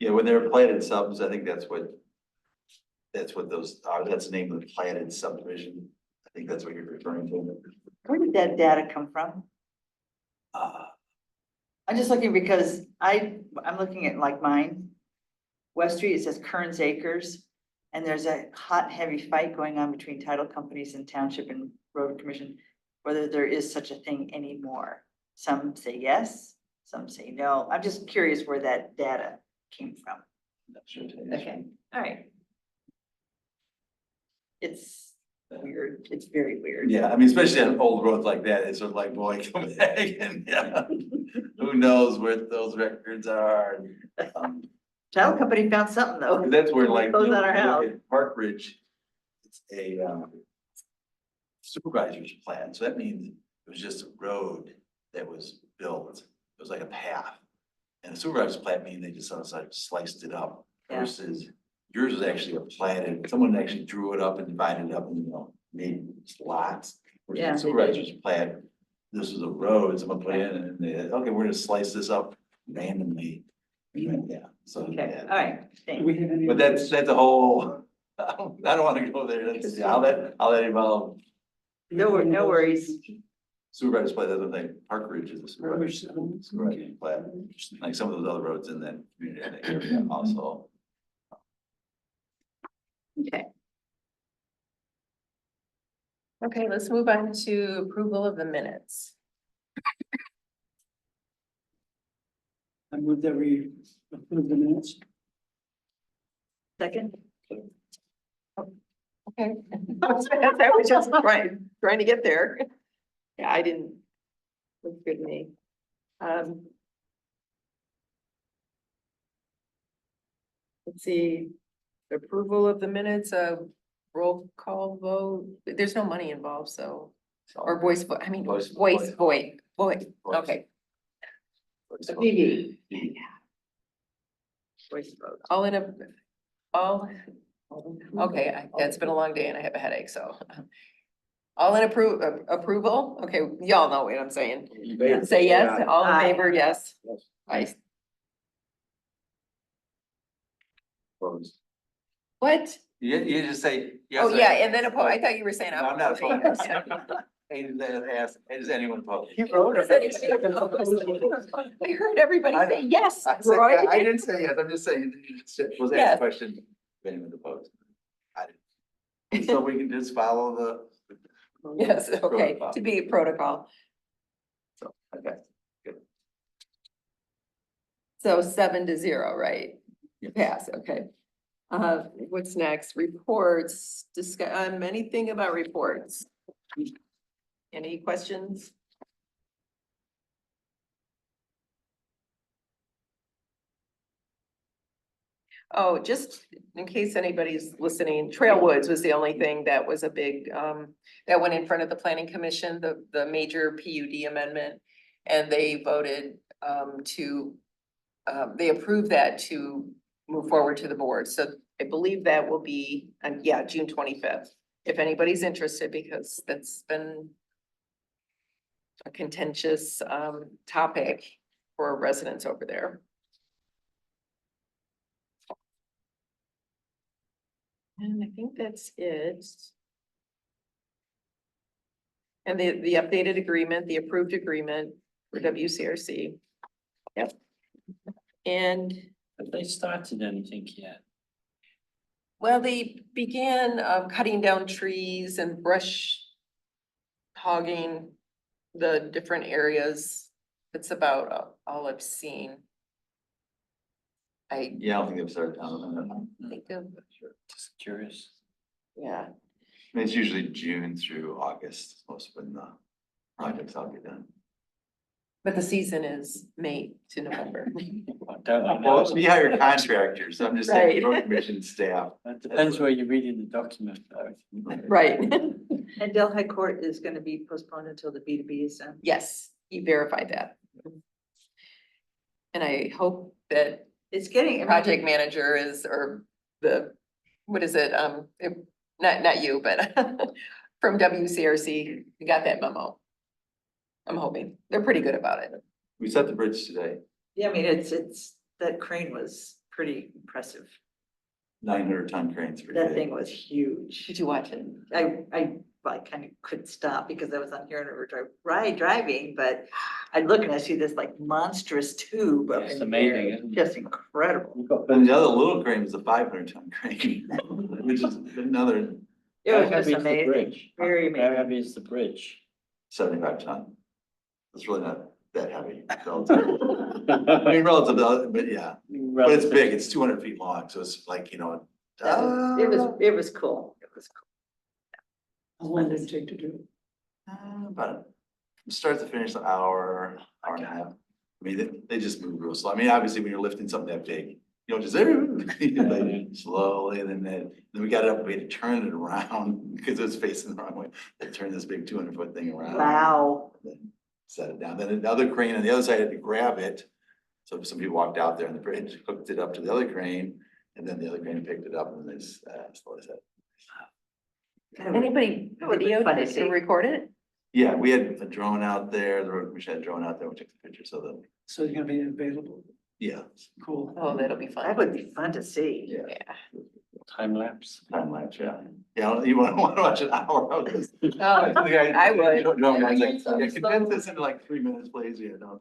Yeah, when they're platted subs, I think that's what those are, that's the name of the platted subdivision. I think that's what you're referring to. Where did that data come from? I'm just looking because I'm looking at like mine. West Street, it says Kearns Acres. And there's a hot, heavy fight going on between title companies and township and road commission, whether there is such a thing anymore. Some say yes, some say no. I'm just curious where that data came from. Not sure. Okay, all right. It's weird. It's very weird. Yeah, I mean, especially on old roads like that, it's sort of like, boy, come back and, yeah, who knows where those records are? Title company found something though. That's where like. Close on our you look house. at Park Ridge, it's a supervisor's plan, so that means it was just a road that was built, it was like a path. And the supervisor's plan means they just sort of like sliced it up Yeah. versus yours was actually a platted, someone actually drew it up and divided it up and, made lots. Whereas the Yeah, they did. Supervisor's plan, this was a road, someone put in and they, okay, we're gonna slice this up randomly. Yeah, so. Okay, yeah. all right, Do thanks. we have any? But that's a whole, I don't wanna go there, that's, I'll let involve No worries. supervisor's plan, that's what they, Park Ridge is a supervisor's Okay. plan. Like some of those other roads in that community, in that area also. Okay. Okay, let's move on to approval of the minutes. I move that we approve the minutes. Second? Okay. I was just trying to get there. Yeah, I didn't. Looks good to me. Let's see, approval of the minutes, roll call vote, there's no money involved, so, or voice, I mean, voice, okay. A BB. Voice vote. All in a, all, okay, it's been a long day and I have a headache, so. All in approval, okay, y'all know what I'm saying. Say yes, all in Aye. favor, yes. Yes. Opposed. What? You just say. yes Oh, or- yeah, and then I thought you were saying. No, I'm not opposed. opposed. And then ask, is anyone opposed? I heard everybody say yes, I said- Roy. I didn't say yes, I'm just saying, you just was asked Yes. a question, if anyone opposed. I didn't. So we can just follow the. Yes, okay, protocol. to be a protocol. So, okay. So 7-0, right? You pass, okay. What's next? Reports, anything about reports? Any questions? Oh, just in case anybody's listening, Trail Woods was the only thing that was a big, that went in front of the planning commission, the major PUD amendment. And they voted, they approved that to move forward to the board. So I believe that will be, June 25th. If anybody's interested, because that's been a contentious, topic for residents over there. And I think that's it. And the updated agreement, the approved agreement for WCRC. Yep. And, Have they started anything yet? well, they began cutting down trees and brush hogging the different areas. It's about all I've seen. I Yeah, I don't think they've started down. think of, Just curious. yeah. I mean, it's usually June through August, most when the projects all get done. But the season is May to November. I don't know. Well, we hire contractors, I'm just saying, Right. road commission staff. That depends where you're reading the document, though. Right. And Delhi Court is gonna be postponed until the B2B is done. Yes, he verified that. And I hope that It's getting. I mean, project manager is, or what is it? Not you, but from WCRC, you got that memo. I'm hoping. They're pretty good about it. We set the bridge today, Yeah, I mean, it's, that crane was pretty impressive. 900-ton cranes. pretty That big. thing was huge. Did you watch it? I kind of couldn't stop because I was on here and we were driving, but I look and I see this like monstrous tube up It's in the air. amazing, isn't it? Just incredible. We've got And the other little crane was a 500-ton crane, which is another It How was just heavy is the amazing, bridge? very How amazing. heavy is the bridge? 75-ton. It's really not that heavy. Relative. I mean, relative to other, but yeah, but it's big, it's 200 feet long, so it's like, It was cool. It was cool. How long did it take to do? about from start to finish, an hour and a half. I mean, they just move real slow. I mean, obviously, when you're lifting something that big, you don't just like, slowly, and then we got it up, we had to turn it around because it was facing the wrong way. They turned this big 200-foot thing around. Wow. and then Set it down. Then another crane on the other side had to grab it. So some people walked out there and the bridge hooked it up to the other crane, and then the other crane picked it up and then slowly set. Anybody That would be video fun to to see. record it? Yeah, we had a drone out there, the road commission had a drone out there, we took the pictures of them. So it's gonna be available. Yeah, Cool. Oh, that'll be That fun. would be fun to see. yeah, Yeah. Time lapse. time lapse, yeah. Yeah, you want to watch an hour of this? Oh, I would. Drone guy's like, yeah, condense this into like 3 minutes, please, yeah, no.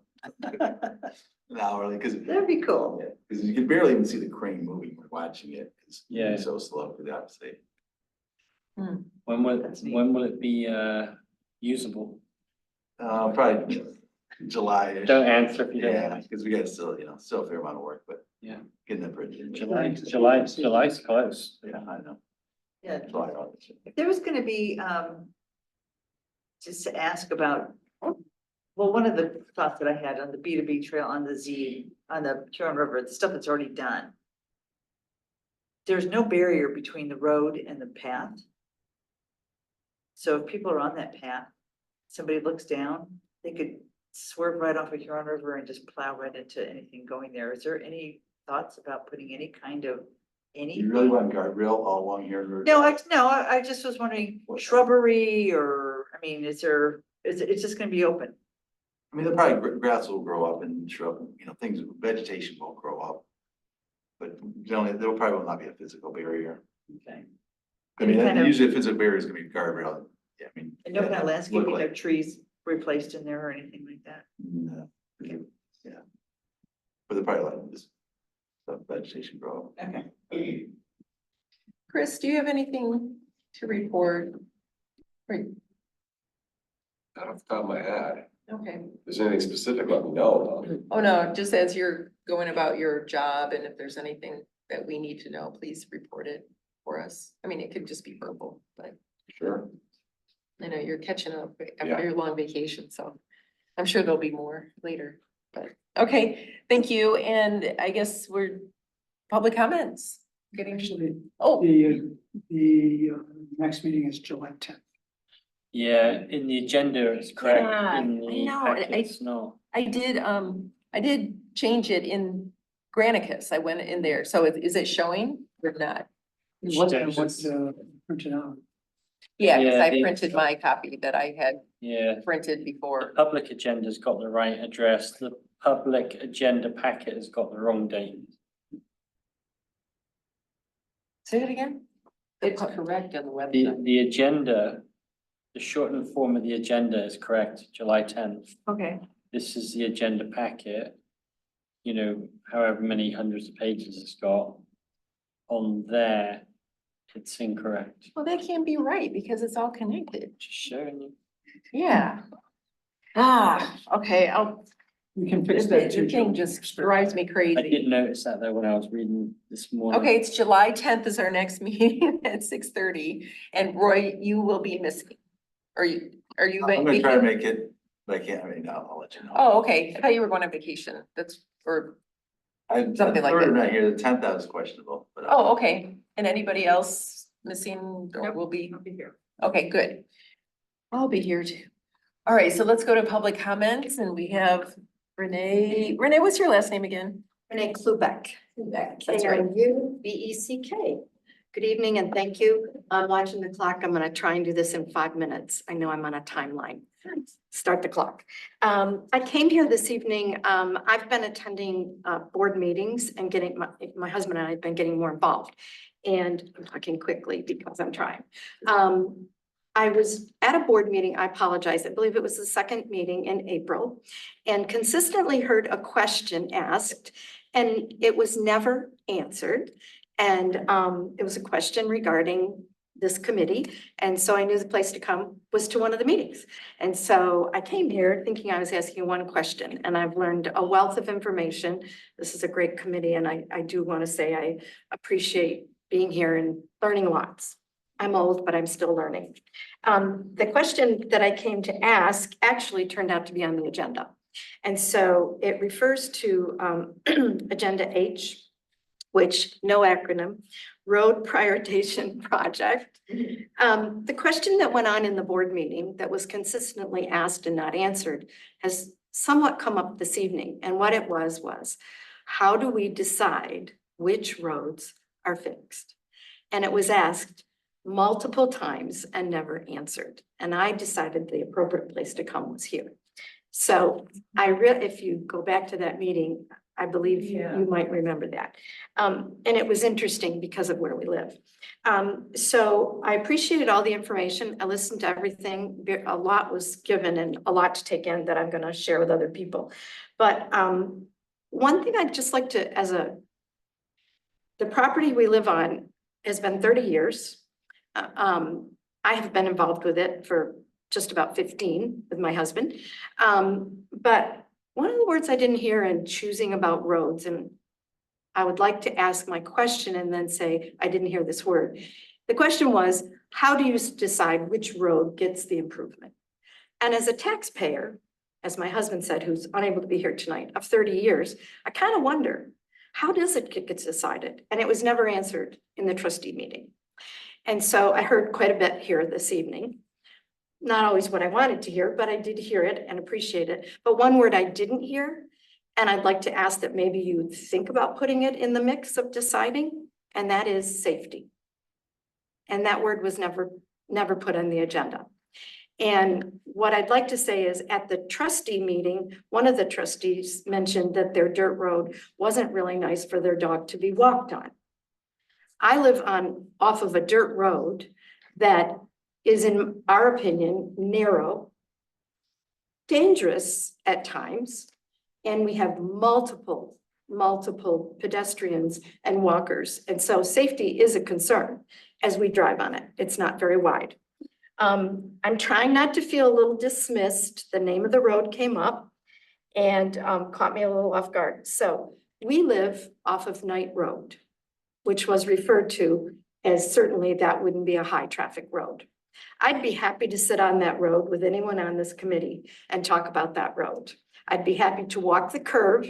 An hour, like, cause. That'd be cool. Yeah, cause you can barely even see the crane moving when watching it, it's Yeah. so slow, because obviously. When will That's neat. when will it be usable? Probably July-ish. Don't answer if you don't. Yeah, because we got still, still a fair amount of work, but. Yeah. Getting that printed. July's close. Yeah, I know. Yeah, July, August. if there was gonna be, just to ask about, well, one of the thoughts that I had on the B2B trail on the on the Huron River, the stuff that's already done. There's no barrier between the road and the path. So if people are on that path, somebody looks down, they could swerve right off of Huron River and just plow right into anything going there. Is there any thoughts about putting any kind of, You really want guardrail all along here? No, I just was wondering shrubbery or, I mean, it's just gonna be open. I mean, grass will grow up and shrub, vegetation won't grow up. But generally, there probably will not be a physical barrier. Okay. I mean, Any kind of- usually a physical barrier is gonna be guardrail. Yeah, I mean. And no kind of landscaping, look like- like trees replaced in there or anything like that? No. Yeah. But they're probably letting this vegetation grow. Okay. Chris, do you have anything to report? Right, Not off the top of my head. okay. If there's anything specific, let me know. Oh, no, just as you're going about your job and if there's anything that we need to know, please report it for us. I mean, it could just be verbal, but Sure. I know you're catching up Yeah. after your long vacation, so I'm sure there'll be more later, but, okay, thank you, and I guess we're, public comments, getting, Actually, oh, the next meeting is July 10th. Yeah, in the agenda it's correct, Yeah, in I the know, packet I- it's not. I did change it in Granicus, I went in there, so is it showing or not? What Changes. printed out? Yeah, because Yeah, I the- printed my copy that I had Yeah, printed the before. public agenda's got the right address, the public agenda packet has got the wrong date. Say it again? It's correct on the The, website. the agenda, the shortened form of the agenda is correct, July 10th. Okay. This is the agenda packet. However many hundreds of pages it's got. On there, it's incorrect. Well, that can't be right because it's all connected. Just showing you. Yeah. Okay, We can fix the that too. thing Joe. just drives me I crazy. didn't notice that though when I was reading this morning. Okay, it's July 10th is our next meeting at 6:30, and Roy, you will be missing. Are you? I'm gonna try to make it, but I can't, I'll let you know. Oh, okay, I thought you were going on vacation, or, something like that. Not here, the 10th, that was questionable, but. oh, okay, and anybody else missing or Nope. will be? I'll be here. Okay, good. I'll be here too. All right, so let's go to public comments, and we have Renee. Renee, what's your last name again? Renee Klubeck. That's K right. R U B E C K. Good evening and thank you. I'm watching the clock. I'm gonna try and do this in 5 minutes. I know I'm on a timeline. Start the clock. I came here this evening. I've been attending board meetings and getting, my husband and I have been getting more involved. And I'm talking quickly because I'm trying. I was at a board meeting, I apologize, I believe it was the second meeting in April, and consistently heard a question asked, and it was never answered. And it was a question regarding this committee, and so I knew the place to come was to one of the meetings. And so I came here thinking I was asking one question, and I've learned a wealth of information. This is a great committee, and I do want to say I appreciate being here and learning lots. I'm old, but I'm still learning. The question that I came to ask actually turned out to be on the agenda. And so it refers to Agenda H, which, no acronym, Road Prioritization Project. The question that went on in the board meeting that was consistently asked and not answered has somewhat come up this evening. And what it was, how do we decide which roads are fixed? And it was asked multiple times and never answered. And I decided the appropriate place to come was here. So if you go back to that meeting, I believe you might remember that. And it was interesting because of where we live. So I appreciated all the information. I listened to everything. A lot was given and a lot to take in that I'm going to share with other people. But one thing I'd just like to, the property we live on has been 30 years. I have been involved with it for just about 15 with my husband. But one of the words I didn't hear in choosing about roads, and I would like to ask my question and then say, I didn't hear this word. The question was, how do you decide which road gets the improvement? And as a taxpayer, as my husband said, who's unable to be here tonight, of 30 years, I kind of wonder, how does it get decided? And it was never answered in the trustee meeting. And so I heard quite a bit here this evening. Not always what I wanted to hear, but I did hear it and appreciate it. But one word I didn't hear, and I'd like to ask that maybe you think about putting it in the mix of deciding, and that is safety. And that word was never put on the agenda. And what I'd like to say is at the trustee meeting, one of the trustees mentioned that their dirt road wasn't really nice for their dog to be walked on. I live off of a dirt road that is, in our opinion, narrow, dangerous at times, and we have multiple pedestrians and walkers. And so safety is a concern as we drive on it. It's not very wide. I'm trying not to feel a little dismissed. The name of the road came up and caught me a little off guard. So we live off of Knight Road, which was referred to as certainly that wouldn't be a high traffic road. I'd be happy to sit on that road with anyone on this committee and talk about that road. I'd be happy to walk the curve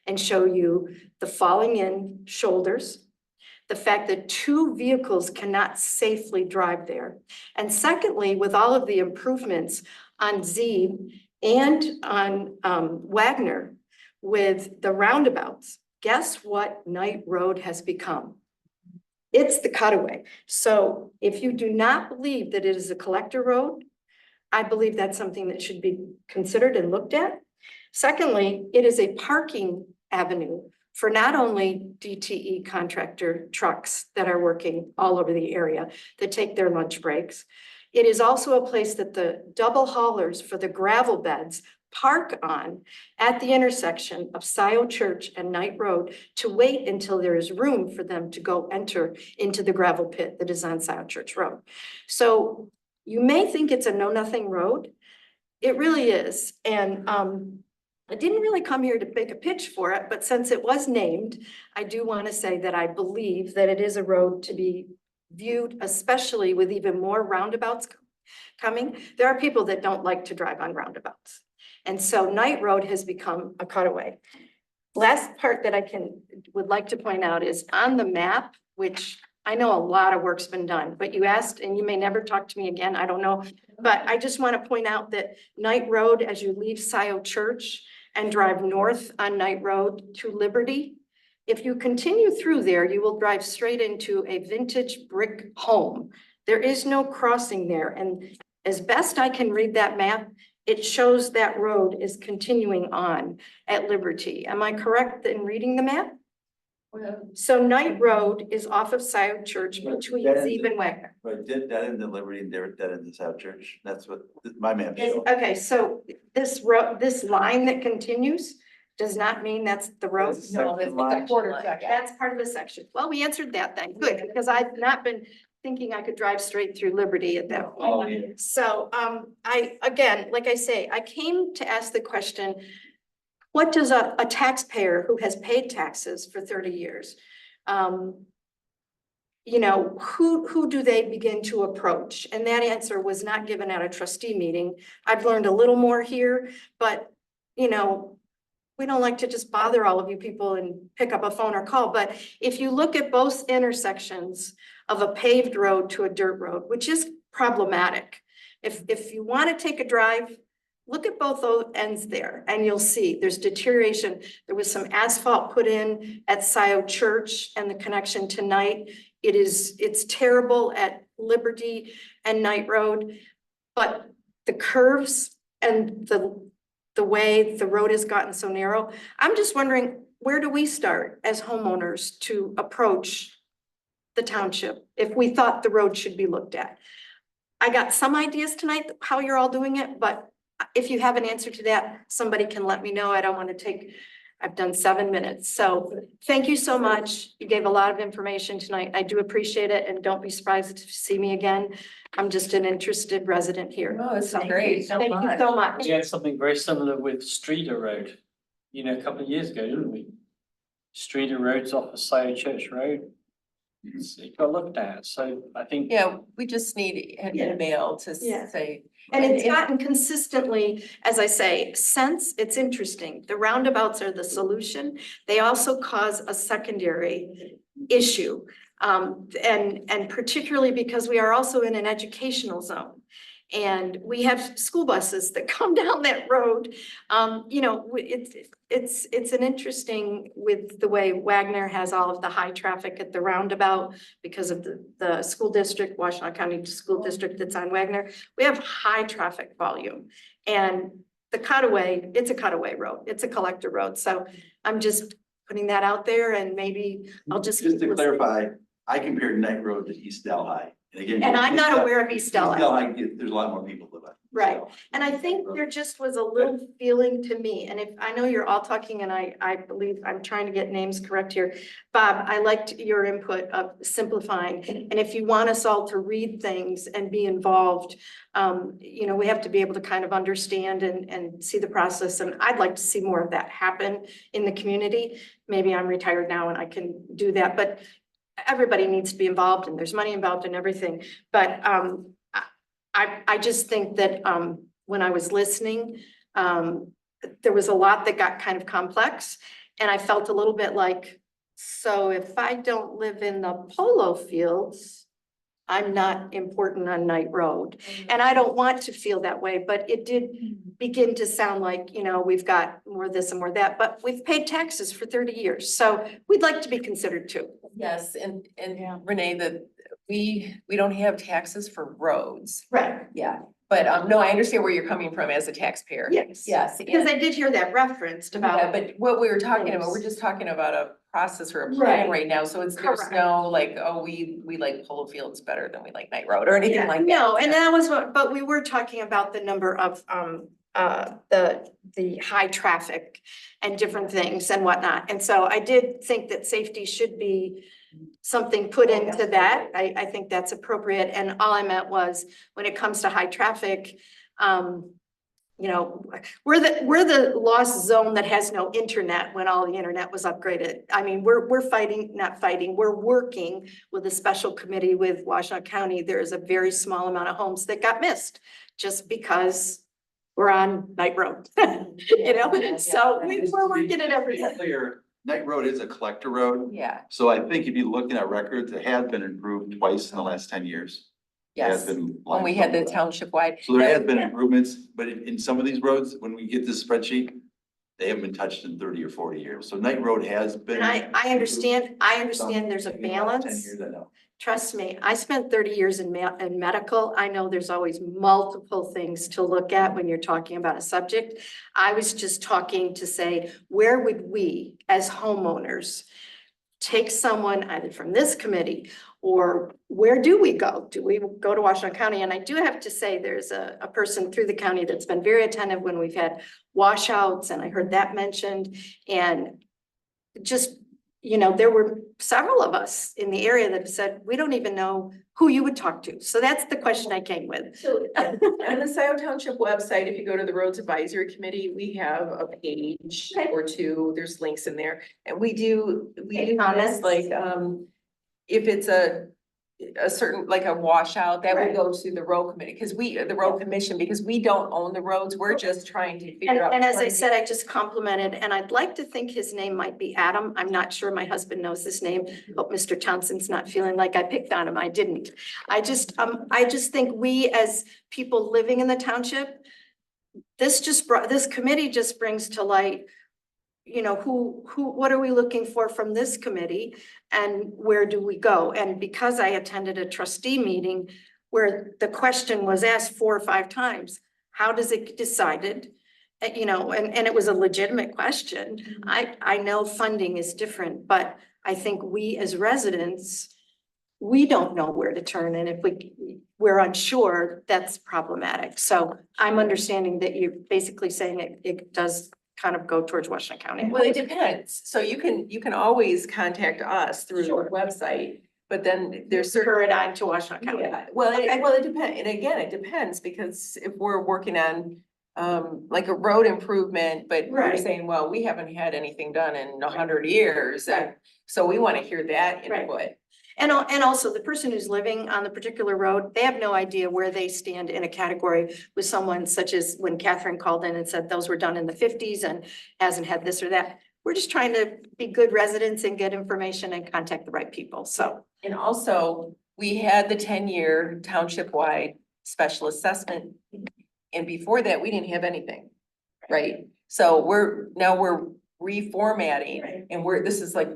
and show you the falling in shoulders, the fact that 2 vehicles cannot safely drive there. And secondly, with all of the improvements on Zeeb and on Wagner with the roundabouts, guess what Knight Road has become? It's the cutaway. So if you do not believe that it is a collector road, I believe that's something that should be considered and looked at. Secondly, it is a parking avenue for not only DTE contractor trucks that are working all over the area that take their lunch breaks. It is also a place that the double haulers for the gravel beds park on at the intersection of Scio Church and Knight Road to wait until there is room for them to go enter into the gravel pit that is on Scio Church Road. So you may think it's a know-nothing road. It really is. And I didn't really come here to make a pitch for it, but since it was named, I do want to say that I believe that it is a road to be viewed, especially with even more roundabouts coming. There are people that don't like to drive on roundabouts. And so Knight Road has become a cutaway. Last part that would like to point out is on the map, which I know a lot of work's been done, but you asked, and you may never talk to me again, I don't know. But I just want to point out that Knight Road, as you leave Scio Church and drive north on Knight Road to Liberty, if you continue through there, you will drive straight into a vintage brick home. There is no crossing there. And as best I can read that map, it shows that road is continuing on at Liberty. Am I correct in reading the map? So Knight Road is off of Scio Church between Zeeb and Wagner. Right, dead end in Liberty and dead end in South Church. That's what my map shows. Okay, so this road, this line that continues does not mean that's the road. No, it's a quarter section. That's part of the section. Well, we answered that then. Good, because I've not been thinking I could drive straight through Liberty at that point. Oh, yeah. So again, like I say, I came to ask the question, what does a taxpayer who has paid taxes for 30 years, you know, who do they begin to approach? And that answer was not given at a trustee meeting. I've learned a little more here, but you know, we don't like to just bother all of you people and pick up a phone or call. But if you look at both intersections of a paved road to a dirt road, which is problematic, if you want to take a drive, look at both those ends there and you'll see there's deterioration. There was some asphalt put in at Scio Church and the connection to Knight. It's terrible at Liberty and Knight Road, but the curves and the way the road has gotten so narrow, I'm just wondering, where do we start as homeowners to approach the township if we thought the road should be looked at? I got some ideas tonight how you're all doing it, but if you have an answer to that, somebody can let me know. I don't want to take I've done 7 minutes. So thank you so much. You gave a lot of information tonight. I do appreciate it, and don't be surprised to see me again. I'm just an interested resident here. Oh, this is So great. Thank you so much. We had something very similar with Streeter Road, a couple of years ago, didn't we? Streeter Road's off of Scio Church Road. It got looked at, so I think. Yeah, we just need an Yeah. email to Yeah. say. And it's gotten consistently, as I say, since it's interesting, the roundabouts are the solution. They also cause a secondary issue. And particularly because we are also in an educational zone. And we have school buses that come down that road. It's an interesting with the way Wagner has all of the high traffic at the roundabout because of the school district, Washtenaw County School District that's on Wagner. We have high traffic volume, and the cutaway, it's a cutaway road. It's a collector road. So I'm just putting that out there, and maybe I'll just. Just to clarify, I compared Knight Road to East Delhi. And again. And I'm not aware of East Delhi. There's a lot more people live on. Right, and I think there just was a little feeling to me, and if, I know you're all talking, and I believe I'm trying to get names correct here. Bob, I liked your input of simplifying, and if you want us all to read things and be involved, we have to be able to kind of understand and see the process, and I'd like to see more of that happen in the community. Maybe I'm retired now and I can do that, but everybody needs to be involved, and there's money involved in everything, but I just think that when I was listening, there was a lot that got kind of complex, and I felt a little bit like, so if I don't live in the polo fields, I'm not important on Knight Road. And I don't want to feel that way, but it did begin to sound like, we've got more this and more that, but we've paid taxes for 30 years. So we'd like to be considered too. Yes, and Renee, that we don't have taxes for roads. Right. Yeah, but no, I understand where you're coming from as a taxpayer. Yes. Yes. Because I did hear that referenced Yeah, about. but what we were talking about, Yes. we're just talking about a process or a plan Right. right now, so there's Correct. no like, oh, we like Polo Fields better than we like Knight Road or anything Yeah, like that. no, and that was what, but we were talking about the number of, the high traffic and different things and whatnot. And so I did think that safety should be something put into that. I think that's appropriate. And all I meant was, when it comes to high traffic, we're the lost zone that has no internet when all the internet was upgraded. I mean, we're working with a special committee with Washtenaw County. There is a very small amount of homes that got missed just because we're on Knight Road, so we're working at everything. Clear, Knight Road is a collector road. Yeah, So I think if you look at our records, it has been improved twice in the last 10 years. It has yes, been when we had the limestone. township wide. So there have been improvements, but in some of these roads, when we get this spreadsheet, they haven't been touched in 30 or 40 years. So Knight Road has been. And I understand there's a Some in the last 10 balance. years, I know. Trust me, I spent 30 years in medical. I know there's always multiple things to look at when you're talking about a subject. I was just talking to say, where would we as homeowners take someone either from this committee, or where do we go? Do we go to Washtenaw County? And I do have to say, there's a person through the county that's been very attentive when we've had washouts, and I heard that mentioned. And just, there were several of us in the area that said, we don't even know who you would talk to. So that's the question I came with. So on the Scio Township website, if you go to the Roads Advisory Committee, we have a page or two, there's links in there. And we do Comments? this, like, if it's a certain, like a washout, that would Right. go to the road committee, the road commission, because we don't own the roads, we're just trying to And, figure out. and as I said, I just complimented, and I'd like to think his name might be Adam. I'm not sure. My husband knows this name. Hope Mr. Townsend's not feeling like I picked on him. I didn't. I just think we as people living in the township, this committee just brings to light, what are we looking for from this committee, and where do we go? And because I attended a trustee meeting where the question was asked 4 or 5 times, how does it get decided? And it was a legitimate question. I know funding is different, but I think we as residents, we don't know where to turn, and if we're unsure, that's problematic. So I'm understanding that you're basically saying it does kind of go towards Washington County. Well, it depends. So you can always contact us through the Sure. website, but then there's certain. Refer it on to Washington County. Yeah, well, it depends, and again, it depends, because if we're working on, like a road improvement, but we're Right. saying, well, we haven't had anything done in 100 years, and Right. so we wanna hear that Right. input. And also the person who's living on the particular road, they have no idea where they stand in a category with someone such as when Catherine called in and said those were done in the 50s and hasn't had this or that. We're just trying to be good residents and get information and contact the right people, so. And also, we had the 10-year township-wide special assessment, and before that, we didn't have anything, right? So we're reformatting, Right. and this is like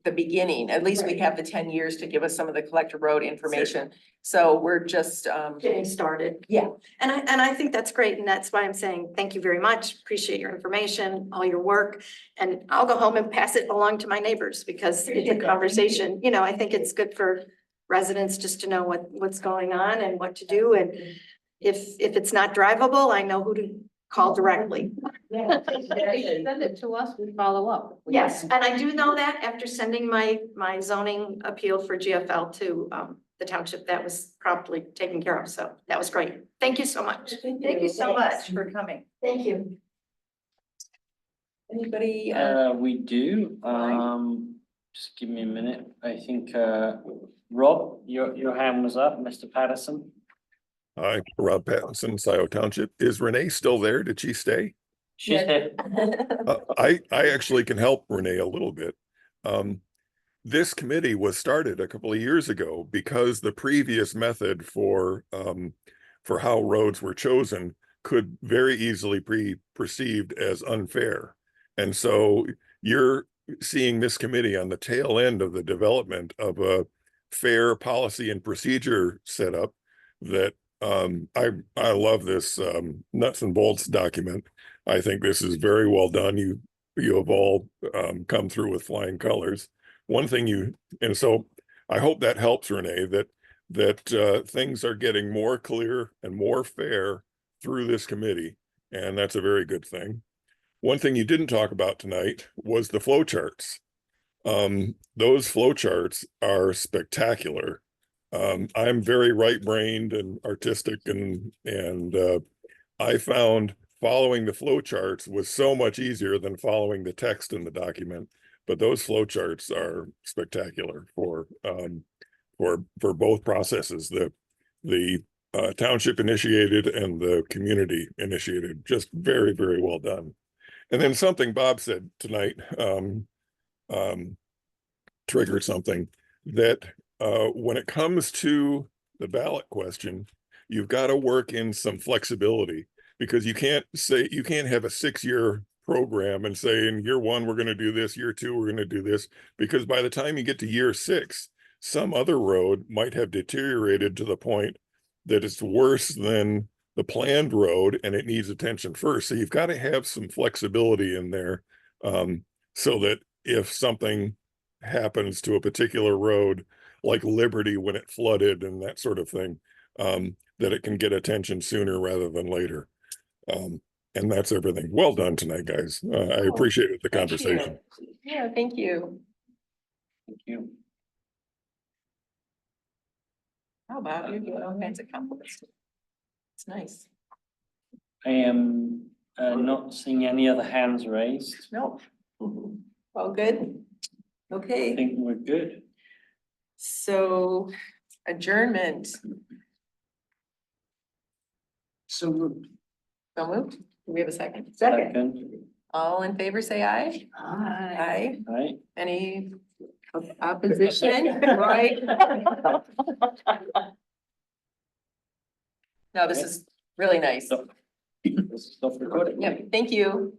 the beginning, at least we have the 10 years to give us some of the collector road information. So we're just, Getting started. yeah. And I think that's great, and that's why I'm saying thank you very much, appreciate your information, all your work. And I'll go home and pass it along to my neighbors, because it's a conversation, you know, I think it's good for residents just to know what's going on and what to do, and if it's not drivable, I know who to call directly. Send it to us, we follow up. Yes, and I do know that after sending my zoning appeal for GFL to the township, that was promptly taken care of, so that was great. Thank you so much. Thank you so much for coming. Thank you. Anybody? We do, just give me a minute. I think, Rob, your hand was up, Mr. Patterson. Hi, Rob Pattinson, Scio Township. Is Renee still there? Did she stay? She's here. I actually can help Renee a little bit. This committee was started a couple of years ago because the previous method for how roads were chosen could very easily be perceived as unfair. And so you're seeing this committee on the tail end of the development of a fair policy and procedure setup that I love this nuts and bolts document. I think this is very well done. You have all come through with flying colors. One thing and so I hope that helps, Renee, that things are getting more clear and more fair through this committee, and that's a very good thing. One thing you didn't talk about tonight was the flow charts. Those flow charts are spectacular. I'm very right-brained and artistic, and I found following the flow charts was so much easier than following the text in the document. But those flow charts are spectacular for both processes, the township initiated and the community initiated. Just very, very well done. And then something Bob said tonight triggered something that when it comes to the ballot question, you've got to work in some flexibility, because you can't have a 6-year program and say in year 1 we're going to do this, year 2 we're going to do this, because by the time you get to year 6, some other road might have deteriorated to the point that it's worse than the planned road and it needs attention first. So you've got to have some flexibility in there, so that if something happens to a particular road, like Liberty when it flooded and that sort of thing, that it can get attention sooner rather than later. And that's everything. Well done tonight, guys. I appreciated the conversation. Yeah, thank you. Thank you. How about you? Give all kinds of compliments. It's nice. I am not seeing any other hands raised. No. Well, good. I Okay, think we're good. so adjournment. So moved. So moved. Do we have a second? Second. All in favor, say aye. Aye. Aye. Right. Any opposition? Right? No, this is really nice. Stop recording. Yeah, thank you.